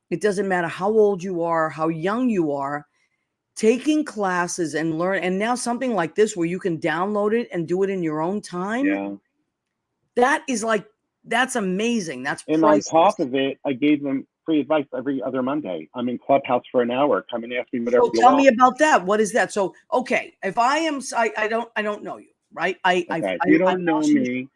It doesn't matter how old you are, how young you are. Taking classes and learn, and now something like this where you can download it and do it in your own time. Yeah. That's amazing. That's And priceless. on top of it, I gave them free advice every other Monday. I'm in Clubhouse for an hour. Come and ask me whatever you tell want. me about that. What is that? So, okay, if I am, I don't know you, right? You don't know me,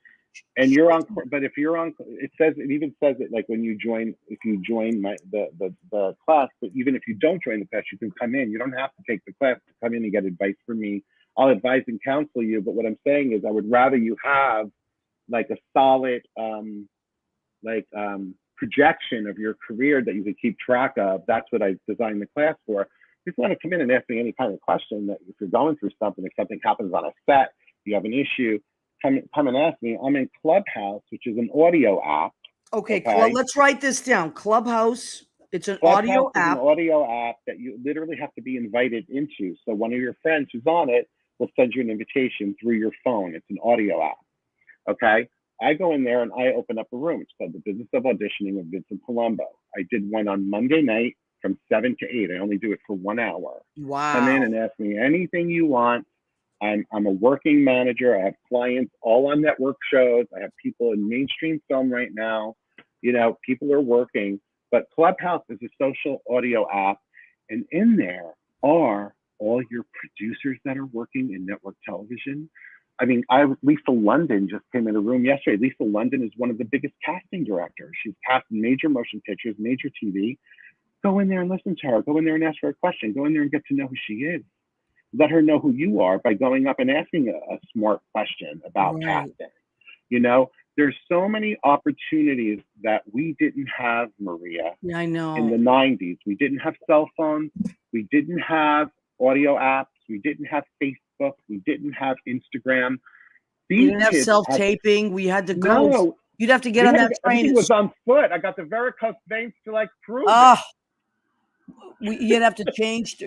and you're on. But if you're on, it even says it like when you join. If you join the class, but even if you don't join the class, you can come in. You don't have to take the class to come in and get advice from me. I'll advise and counsel you. But what I'm saying is, I would rather you have like a solid projection of your career that you can keep track of. That's what I designed the class for. Just want to come in and ask me any kind of question that if you're going through something, if something happens on a set, you have an issue, come and ask me. I'm in Clubhouse, which is an audio app. Okay. Let's write this down. Clubhouse. It's an Clubhouse audio is app. an audio app that you literally have to be invited into. So one of your friends who's on it will send you an invitation through your phone. It's an audio app. Okay. I go in there and I open up a room. It's called The Business of Auditioning with Vincent Palumbo. I did one on Monday night from 7 to 8. I only do it for 1 hour. Wow. Come in and ask me anything you want. I'm a working manager. I have clients all on network shows. I have people in mainstream film right now. People are working. But Clubhouse is a social audio app. And in there are all your producers that are working in network television. I mean, Lisa London just came in a room yesterday. Lisa London is one of the biggest casting directors. She's cast major motion pictures, major TV. Go in there and listen to her. Go in there and ask her a question. Go in there and get to know who she is. Let her know who you are by going up and asking a smart question about casting. There's so many opportunities that we didn't have, Maria. Yeah, I know. In the 90s, we didn't have cell phones. We didn't have audio apps. We didn't have Facebook. We didn't have Instagram. We didn't have self-taping. We had to go. No. You'd have to get on that train. Everything was on foot. I got the varicose veins to prove it. You'd have to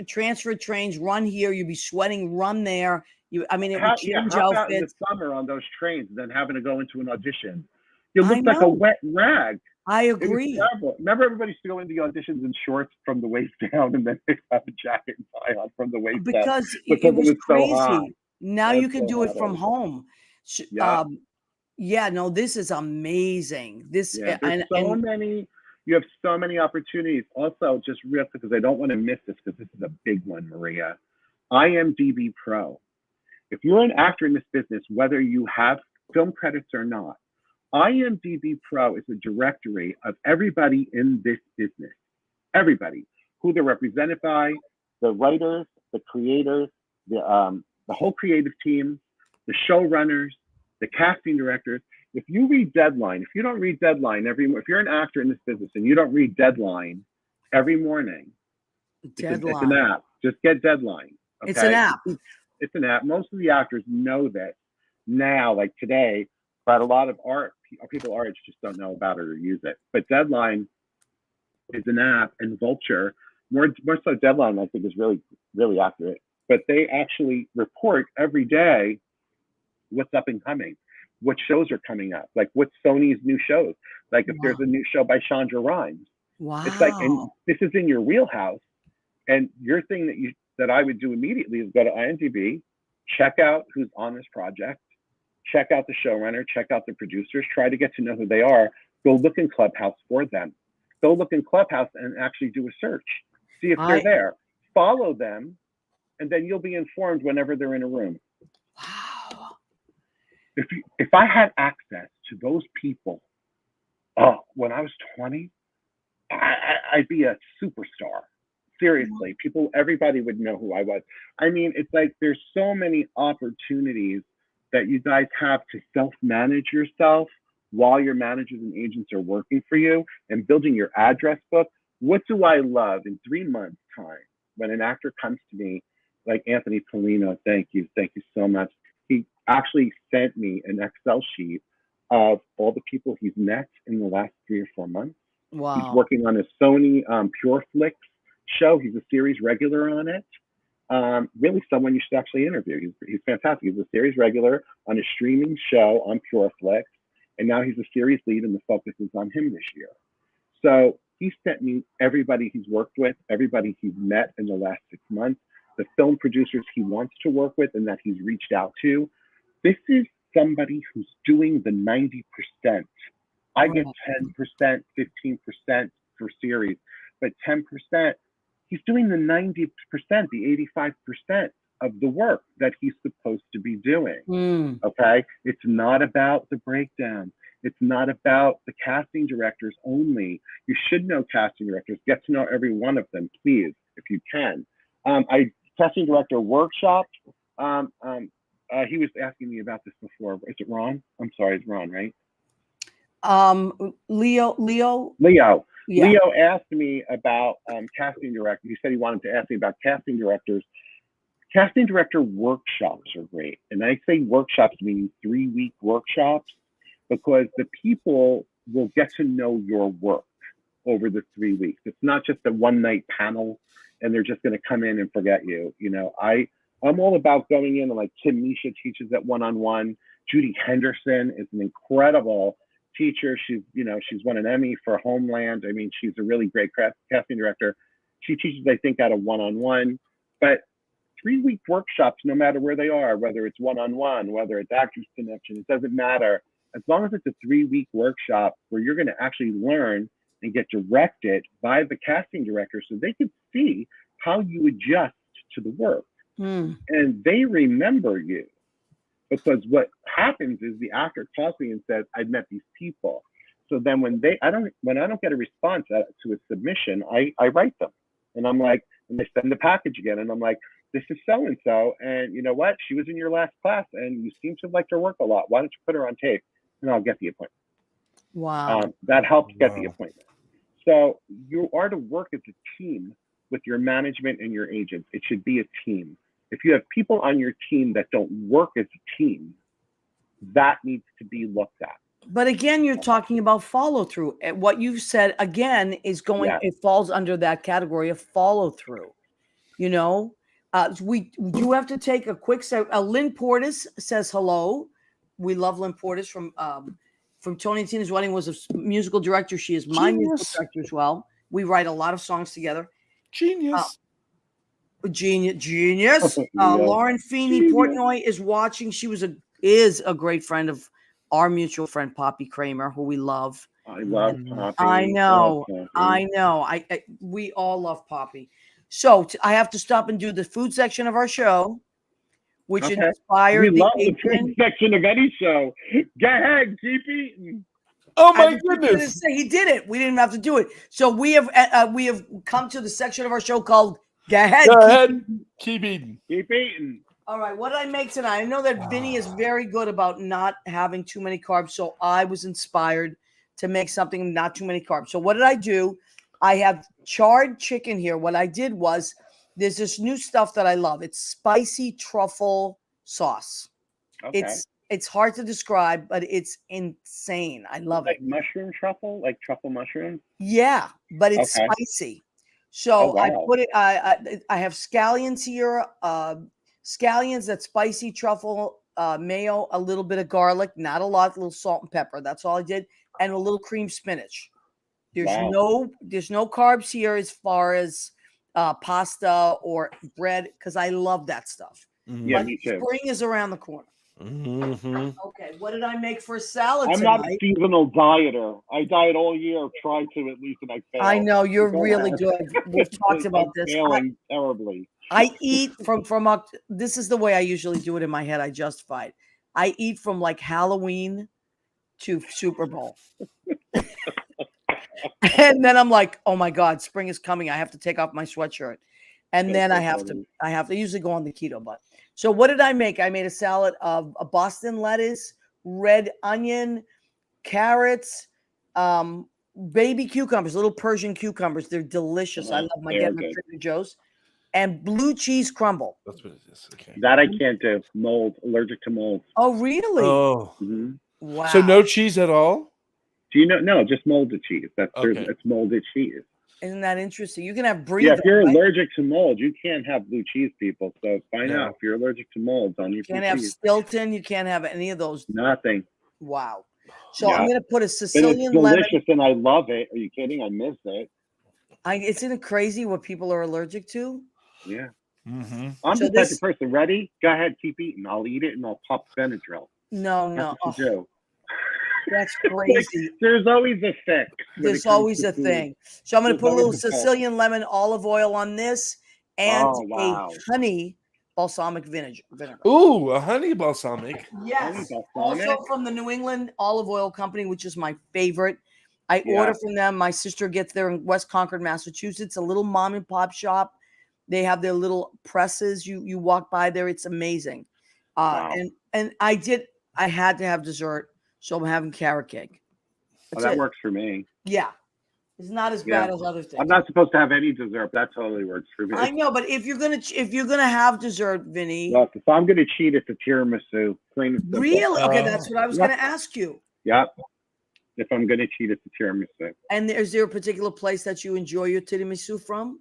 transfer trains, run here. You'd be sweating, run there. It would change outfits. In the summer on those trains, and then having to go into an audition. You look like a wet rag. I agree. Remember, everybody used to go into the auditions in shorts from the waist down, and then they have a jacket and tie on from the waist down. Because it was crazy. So hot. Now you can do it from home. No, this is amazing. You have so many opportunities. Also, just real quick, because I don't want to miss this, because this is a big one, Maria. IMDb Pro. If you're an actor in this business, whether you have film credits or not, IMDb Pro is a directory of everybody in this business. Everybody, who they're represented by, the writers, the creators, the whole creative team, the showrunners, the casting directors. If you read Deadline, if you don't read Deadline if you're an actor in this business and you don't read Deadline every morning, it's an app. Just get Deadline. Okay? It's an app. It's an app. Most of the actors know that now, like today, but a lot of people our age just don't know about it or use it. But Deadline is an app, and Vulture, more so Deadline, I think, is really, really accurate. But they actually report every day what's up and coming, what shows are coming up, like what's Sony's new shows. Like if there's a new show by Shonda Rhimes. Wow. It's like, and this is in your wheelhouse. And your thing that I would do immediately is go to IMDb, check out who's on this project, check out the showrunner, check out the producers, try to get to know who they are. Go look in Clubhouse for them. Go look in Clubhouse and actually do a search. See if they're there. Follow them, and then you'll be informed whenever they're in a room. Wow. If I had access to those people, when I was 20, I'd be a superstar. Seriously, everybody would know who I was. I mean, it's like there's so many opportunities that you guys have to self-manage yourself while your managers and agents are working for you and building your address book. What do I love in 3 months' time when an actor comes to me like Anthony Polino? Thank you so much. He actually sent me an Excel sheet of all the people he's met in the last 3 or 4 months. He's Wow. working on a Sony Pure Flix show. He's a series regular on it. Really someone you should actually interview. He's fantastic. He's a series regular on a streaming show on Pure Flix, and now he's a series lead, and the focus is on him this year. So he sent me everybody he's worked with, everybody he's met in the last 6 months, the film producers he wants to work with and that he's reached out to. This is somebody who's doing the 90%. I get 10%, 15% for series, but 10%, he's doing the 90%, the 85% of the work that he's supposed to be doing. Okay? It's not about the breakdown. It's not about the casting directors only. You should know casting directors. Get to know every one of them, please, if you can. Casting director workshop. He was asking me about this before. Is it Ron? I'm sorry, it's Ron, right? Leo. Yeah. Leo asked me about casting director. He said he wanted to ask me about casting directors. Casting director workshops are great. And I say workshops meaning 3-week workshops, because the people will get to know your work over the 3 weeks. It's not just a one-night panel and they're just going to come in and forget you. You know, I'm all about going in, and like Tim Misha teaches at one-on-one. Judy Henderson is an incredible teacher. She's won an Emmy for Homeland. I mean, she's a really great casting director. She teaches, I think, at a one-on-one. But 3-week workshops, no matter where they are, whether it's one-on-one, whether it's Actors Connection, it doesn't matter. As long as it's a 3-week workshop where you're going to actually learn and get directed by the casting director so they can see how you adjust to the work. And they remember you. Because what happens is the actor calls me and says, I've met these people. So then when I don't get a response to a submission, I write them. And I'm like, and they send the package again. And I'm like, this is so-and-so. And you know what? She was in your last class and you seem to have liked her work a lot. Why don't you put her on tape? And I'll get the appointment. Wow. That helps get the appointment. So you are to work as a team with your management and your agents. It should be a team. If you have people on your team that don't work as a team, that needs to be looked at. But again, you're talking about follow through. What you said again is going. It falls under that category of follow through. You know, we do have to take a quick step. Lynn Portis says hello. We love Lynn Portis from Tony and Tina's Wedding. Was a musical director. She is my musical director as well. We write a lot of songs together. Genius. Genius. Lauren Feeney Portnoy is watching. She is a great friend of our mutual friend Poppy Kramer, who we love. I love Poppy. I know. We all love Poppy. So I have to stop and do the food section of our show, which inspired we love the food section of any show. Go ahead, keep eating. Oh my goodness! He did it. We didn't have to do it. So we have come to the section of our show called Go ahead. Keep eating. Keep eating. All right. What did I make tonight? I know that Vinny is very good about not having too many carbs. So I was inspired to make something not too many carbs. So what did I do? I have charred chicken here. What I did was there's this new stuff that I love. It's spicy truffle sauce. Okay. It's hard to describe, but it's insane. I love it. Like mushroom truffle, like truffle mushroom? Yeah, but it's spicy. So I put it. I have scallions here. Scallions, that spicy truffle, mayo, a little bit of garlic, not a lot, a little salt and pepper. That's all I did, and a little cream spinach. There's no carbs here as far as pasta or bread, because I love that stuff. Yeah, me too. Spring is around the corner. Okay, what did I make for a salad I'm tonight? not a seasonal dieter. I diet all year, try to at least, and I fail. I know, you're really good. We've talked about this. Failing terribly. I eat from this is the way I usually do it in my head. I justify it. I eat from like Halloween to Super Bowl. And then I'm like, oh my God, spring is coming. I have to take off my sweatshirt. And then I have to usually go on the keto bun. So what did I make? I made a salad of a Boston lettuce, red onion, carrots, baby cucumbers, little Persian cucumbers. They're delicious. I love my Trader Joe's. and blue cheese crumble. That's what it is. Okay. That I can't do. Mold. Allergic to mold. Oh, really? Oh. Mm-hmm. Wow. So no cheese at all? Do you know? No, just molded cheese. Okay. It's molded cheese. Isn't that interesting? You can have brie. Yeah, if you're right? allergic to mold, you can't have blue cheese, people. So find No. out if you're allergic to mold. Don't eat You blue can't have cheese. Stilton. You can't have any of those. Nothing. Wow. So Yeah. I'm going to put a But it's Sicilian lemon. delicious, and I love it. Are you kidding? I miss it. Isn't it crazy what people are allergic to? Yeah. Mm-hmm. I'm So the type of person. Ready? Go ahead, keep eating. I'll eat it, and I'll pop Benadryl. No, That's no. what you do. That's crazy. There's always a fix. when There's it comes always to a food. thing. So I'm going to There's put a little always a fix. Sicilian lemon olive oil on this and Oh, wow. a honey balsamic vinegar. Ooh, a honey balsamic. Yes. Honey Also balsamic? from the New England Olive Oil Company, which is my favorite. I Yeah. order from them. My sister gets there in West Concord, Massachusetts, a little mom and pop shop. They have their little presses. You walk by there. It's amazing. Wow. And I had to have dessert. So I'm having carrot cake. Oh, That's that it. works for me. Yeah. It's not as Yeah. bad as other things. I'm not supposed to have any dessert, but that totally works for me. I know, but if you're gonna have dessert, Vinny, Look, if I'm going to cheat, it's a tiramisu. Plain and simple. really? Okay, that's what I was Yep. gonna ask you. Yep. If I'm going to cheat, it's a tiramisu. And is there a particular place that you enjoy your tiramisu from?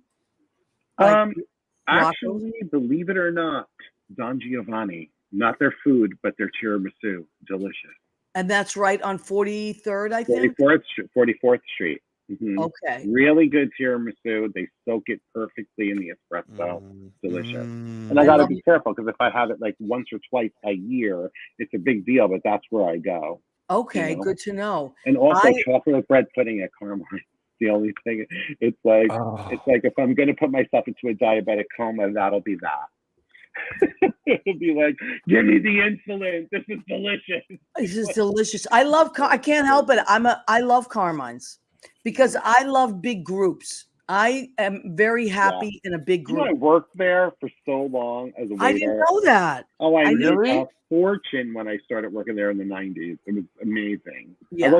Like Rocco's? Actually, believe it or not, Don Giovanni. Not their food, but their tiramisu. Delicious. And that's right on 43rd, I think. 44th Street. Mhm. Okay. Really good tiramisu. They soak it perfectly in the espresso. Delicious. Mm. And I I got to love be careful because if I have it like once or twice a year, it's a big deal, but that's where I go. Okay, You know? good to know. And also I- chocolate bread pudding at Carmine. The only thing, it's like if I'm going to put myself into a diabetic coma, that'll be that. It'll be like, give me the insulin. This is delicious. This is delicious. I can't help it. I love Carmine's because I love big groups. I am very happy in a big You know, group. I worked there for so long as a waiter. I didn't know that. Oh, I I made really? a fortune when I started working there in the 90s. It was amazing. Yeah. I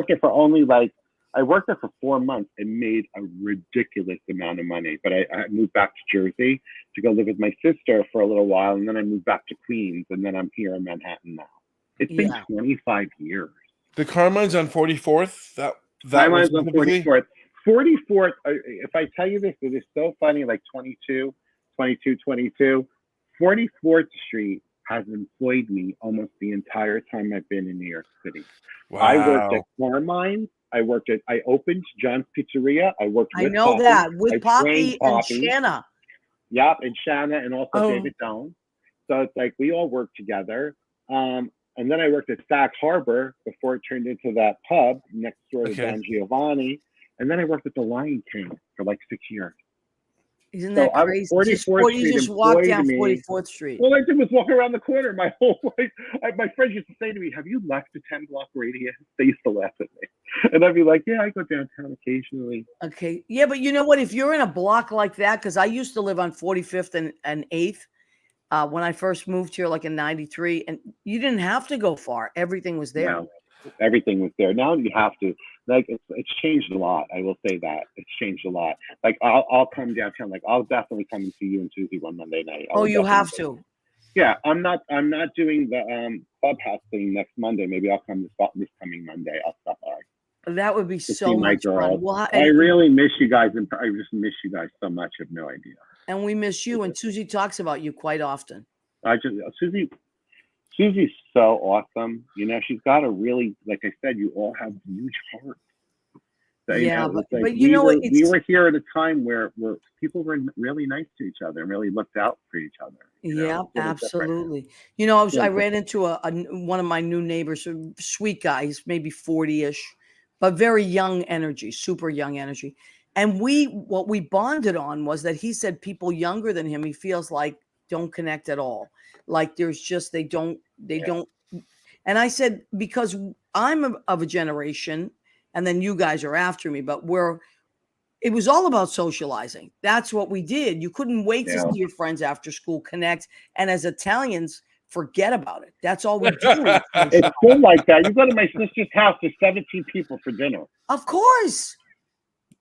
worked there for 4 months and made a ridiculous amount of money. But I moved back to Jersey to go live with my sister for a little while. And then I moved back to Queens. And then I'm here in Manhattan now. It's been Yeah. 25 years. The Carmine's on 44th. That Carmine's was on typically- 44th. 44th, if I tell you this, it is so funny, like 22. 44th Street has employed me almost the entire time I've been in New York City. Wow. I worked at Carmine's. I opened John's Pizzeria. I worked with I know Poppy. that I with Poppy trained and Poppy. Shanna. Yep, and Shanna and also Oh. David Doan. So it's like we all worked together. And then I worked at Sag Harbor before it turned into that pub next door to Okay. Don Giovanni. And then I worked at the Lion King for like 6 years. Isn't So that I was crazy? 44th You just Street walk employed down me. 44th Street. All I did was walk around the corner my whole life. My friends used to say to me, have you left the 10-block radius? They used to laugh at me. And I'd be like, yeah, I go downtown occasionally. Okay. Yeah, but you know what? If you're in a block like that, because I used to live on 45th and 8th when I first moved here, like in 93, and you didn't have to go far. Everything was there. No, everything was there. Now you have to. Like, it's changed a lot. I will say that. It's changed a lot. Like, I'll come downtown. Like, I'll definitely come and see you and Susie one Monday night. Oh, you have to. Yeah, I'm not doing the clubhouse thing next Monday. Maybe I'll come this coming Monday. I'll stop by. That would be To so see my much fun. girls. Well, I really miss you guys, and I just miss you guys so much. You have no idea. and we miss you. And Susie talks about you quite often. Susie's so awesome. You know, she's got a really, like I said, you all have huge hearts. So, Yeah, it's but you know what? we were here at a time where people were really nice to each other and really looked out for each other. you know? Yeah, It's a little different. absolutely. You know, I Yeah. ran into one of my new neighbors, a sweet guy. He's maybe 40-ish, but very young energy, super young energy. And what we bonded on was that he said people younger than him, he feels like don't connect at all. Like there's just, they don't. And I said, because I'm of a generation and then you guys are after me, but it was all about socializing. That's what we did. You couldn't wait to Yeah. see your friends after school, connect. And as Italians, forget about it. That's all we do. It's still like that. You go to my sister's house, there's 17 people for dinner. Of course.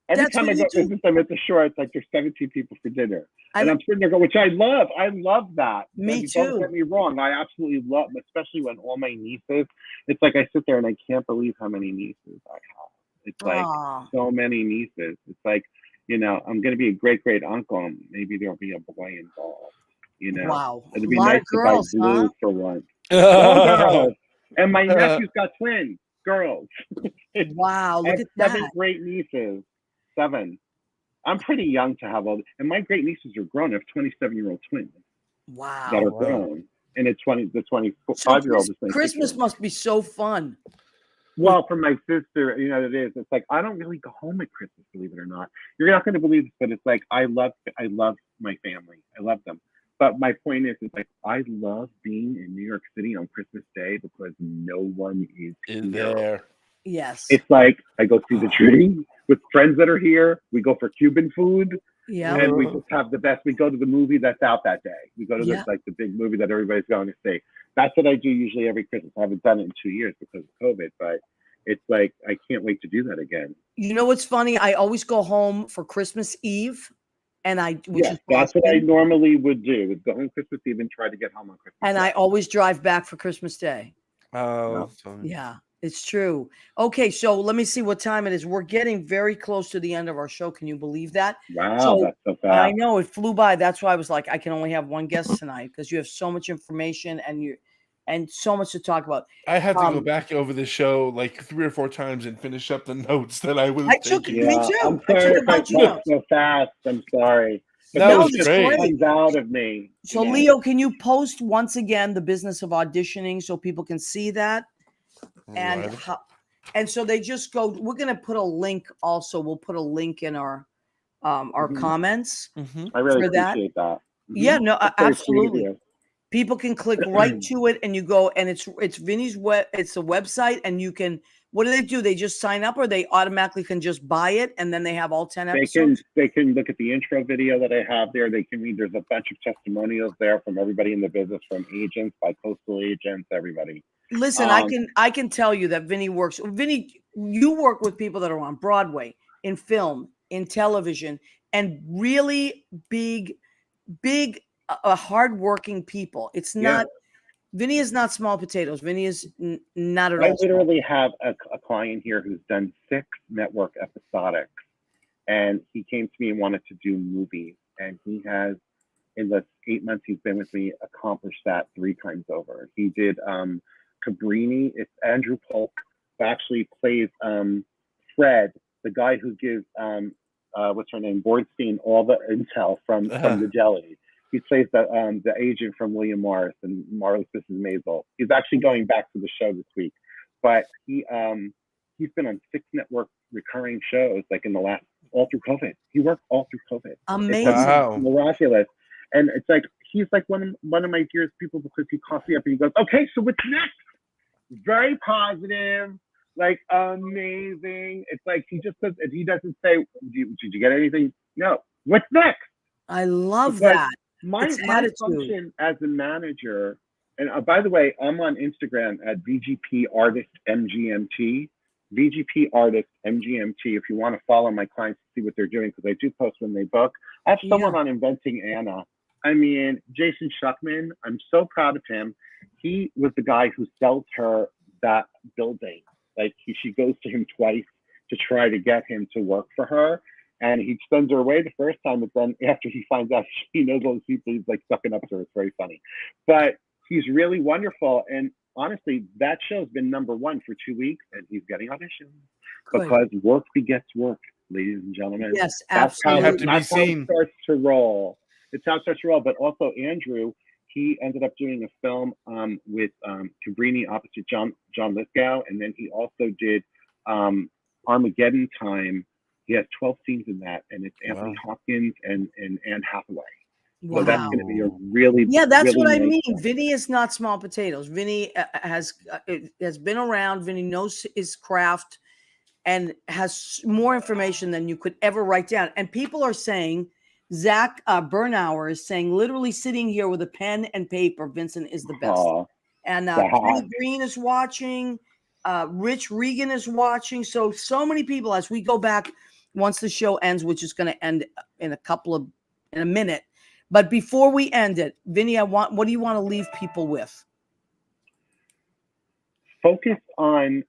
Every That's time what I you go do. visit them at the shore, it's like there's 17 people for dinner. And I, I'm sitting there going, which I love. I love that. Me I mean, don't too. get me wrong. I absolutely love, especially when all my nieces, it's like I sit there and I can't believe how many nieces I have. It's like Oh, so many nieces. It's like, I'm going to be a great great uncle. And maybe there'll be a boy involved. wow. It'd A be lot nice of if I girls, huh? blew for once. All girls. And my nephew's got twins, girls. Wow, I look have at 7 that. great nieces. 7. I'm pretty young to have all, and my great nieces are grown. I have 27-year-old twins that Wow. are grown, and the So 25-year-old is 26 Christmas years. must be so fun. Well, for my sister, it is. It's like I don't really go home at Christmas, believe it or not. You're not going to believe this, but it's like I love my family. I love them. But my point is, it's like I love being in New York City on Christmas Day because no one is In here. there. Yes. It's like I go see the tree with friends that are here. We go for Cuban food. Yeah. And we just have the best. We go to the movie that's out that day. We go to Yeah. the big movie that everybody's going to see. That's what I do usually every Christmas. I haven't done it in 2 years because of COVID, but it's like I can't wait to do that again. You know what's funny? I always go home for Christmas Eve, which is That's what I Boston, normally would do: is go home Christmas Eve and try to get home on Christmas and Day. I always drive back for Christmas Day. Oh, Yeah, it's true. Okay, so let me see what time it is. We're getting very close to the end of our show. Can you believe that? Wow, So that's so I fast. know it flew by. That's why I was like, I can only have one guest tonight because you have so much information and so much to talk about. I had to go back over the show like 3 or 4 times and finish up the notes that I was I took taking. me Yeah, too. I'm I sorry took a if I bunch of talk notes. so fast. I'm sorry. But That No, was it it's just great. great. comes out of me. So Leo, can you post once again the business of auditioning so people can see that? And Right. and so they just go. We're going to put a link. Also, we'll put a link in our Mhm. comments I really for that. appreciate that. Yeah, no, That's very sweet of absolutely. you. People can click right to it, and you go, and it's Vinny's web. It's a website, and you can. What do? They just sign up, or they automatically can just buy it, and then they have all 10 episodes. They can look at the intro video that I have there. They can read. There's a bunch of testimonials there from everybody in the business, from agents, by coastal agents, everybody. Listen, I can tell you that Vinny works. Vinny, you work with people that are on Broadway, in film, in television, and really big hardworking people. It's not. Vinny is not small potatoes. Vinny is not at I all. literally have a client here who's done 6 network episodics, and he came to me and wanted to do movies, and he has, in the 8 months he's been with me, accomplished that 3 times over. He did Cabrini. It's Andrew Polk, who actually plays Fred, the guy who gives what's her name, Bornstein, all the intel from the deli. He plays the agent from William Morris and Marvelous Mrs. Maisel. He's actually going back to the show this week, but he's been on 6 network recurring shows, like in the last, all through COVID. He worked all through COVID. Amazing. It's miraculous. And it's like he's like one of my dearest people because he calls me up and he goes, "Okay, so what's next?" Very positive, like amazing. It's like he just says, he doesn't say, "Did you get anything?" No. What's next? I love Because that. My attitude. function as a manager, and by the way, I'm on Instagram at VGP Artist MGMT. VGP Artist MGMT. If you want to follow my clients to see what they're doing, because I do post when they book. I have someone on Inventing Anna. I mean, Jason Schuckman. I'm so proud of him. He was the guy who sells her that building. Like she goes to him twice to try to get him to work for her. And he sends her away the first time, but then after he finds out she knows all those people, he's like sucking up to her. It's very funny. But he's really wonderful. And honestly, that show's been #1 for 2 weeks, and he's getting auditions. Good. Because work begets work, ladies and gentlemen. Yes, absolutely. That's how it starts to roll. It's how it starts to roll. But also Andrew, he ended up doing a film with Cabrini opposite John Lithgow, and then he also did Armageddon Time. He has 12 scenes in that, and it's Anthony Hopkins and Anne Hathaway. Wow. So that's going to be a really that's really what I nice mean. film. Vinny is not small potatoes. Vinny has been around. Vinny knows his craft and has more information than you could ever write down. And people are saying, Zach Bernauer is saying, literally sitting here with a pen and paper, Vincent is the best. And Kenny Green is watching. Rich Regan is watching. So many people, as we go back, once the show ends, which is going to end in a minute. But before we end it, Vinny, what do you want to leave people with? Focus on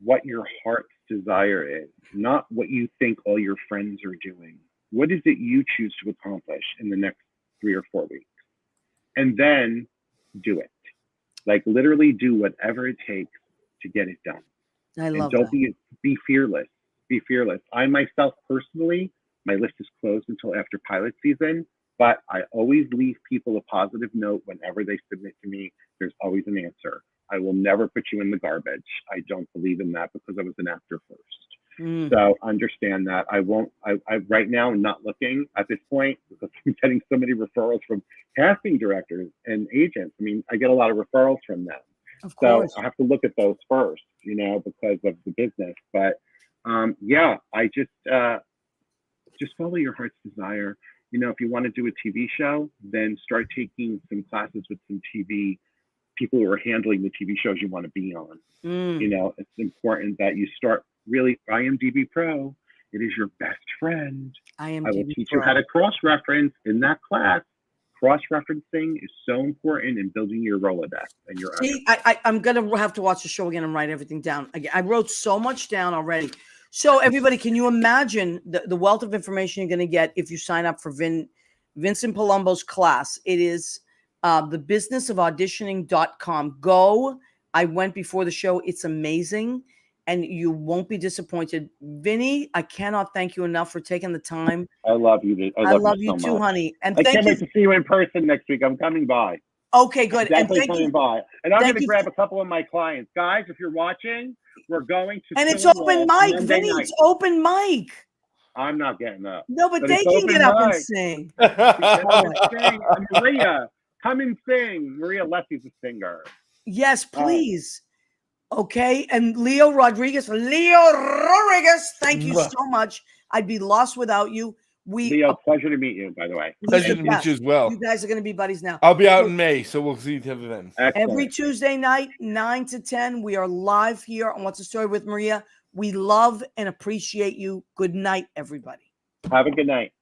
what your heart's desire is, not what you think all your friends are doing. What is it you choose to accomplish in the next 3 or 4 weeks? And then do it. Like literally do whatever it takes to get it done. I love and don't that. be fearless. Be fearless. I myself personally, my list is closed until after pilot season, but I always leave people a positive note whenever they submit to me. There's always an answer. I will never put you in the garbage. I don't believe in that because I was an actor first. So understand that. I right now I'm not looking at this point because I'm getting so many referrals from casting directors and agents. I mean, I get a lot of referrals from them. Of So course. I have to look at those first, because of the business. But I just follow your heart's desire. If you want to do a TV show, then start taking some classes with some TV people who are handling the TV shows you want to be on. It's important that you start really IMDb Pro. It is your best friend. I will teach you how to cross-reference in that class. Cross-referencing is so important in building your Rolodex and your. See, I'm gonna have to watch the show again and write everything down. I wrote so much down already. So everybody, can you imagine the wealth of information you're going to get if you sign up for Vincent Palumbo's class? It is thebusinessofauditioning.com. Go. I went before the show. It's amazing. And you won't be disappointed. Vinny, I cannot thank you enough for taking the time. I love you. I love you so too, much. honey. And I thank can't you. wait to see you in person next week. I'm coming by. Okay, good. I'm definitely and thank coming you. by. And I'm Thank going to you. grab a couple of my clients. Guys, if you're watching, we're going to. And it's Stonewall open mic, Monday Vinny. night. It's open mic. I'm not getting up. No, but they it's can open get up and mic. sing. Get up and sing. And Maria, come and sing. Maria Leslie's a singer. Yes, please. Okay. And Leo Rodriguez, thank you so much. I'd be lost without you. Leo, pleasure to meet you, by the way. Pleasure to meet you as well. You guys are going to be buddies now. I'll be out in May, so we'll see each other then. Excellent. Every Tuesday night, 9 to 10, we are live here on What's the Story with Maria. We love and appreciate you. Good night, everybody. Have a good night.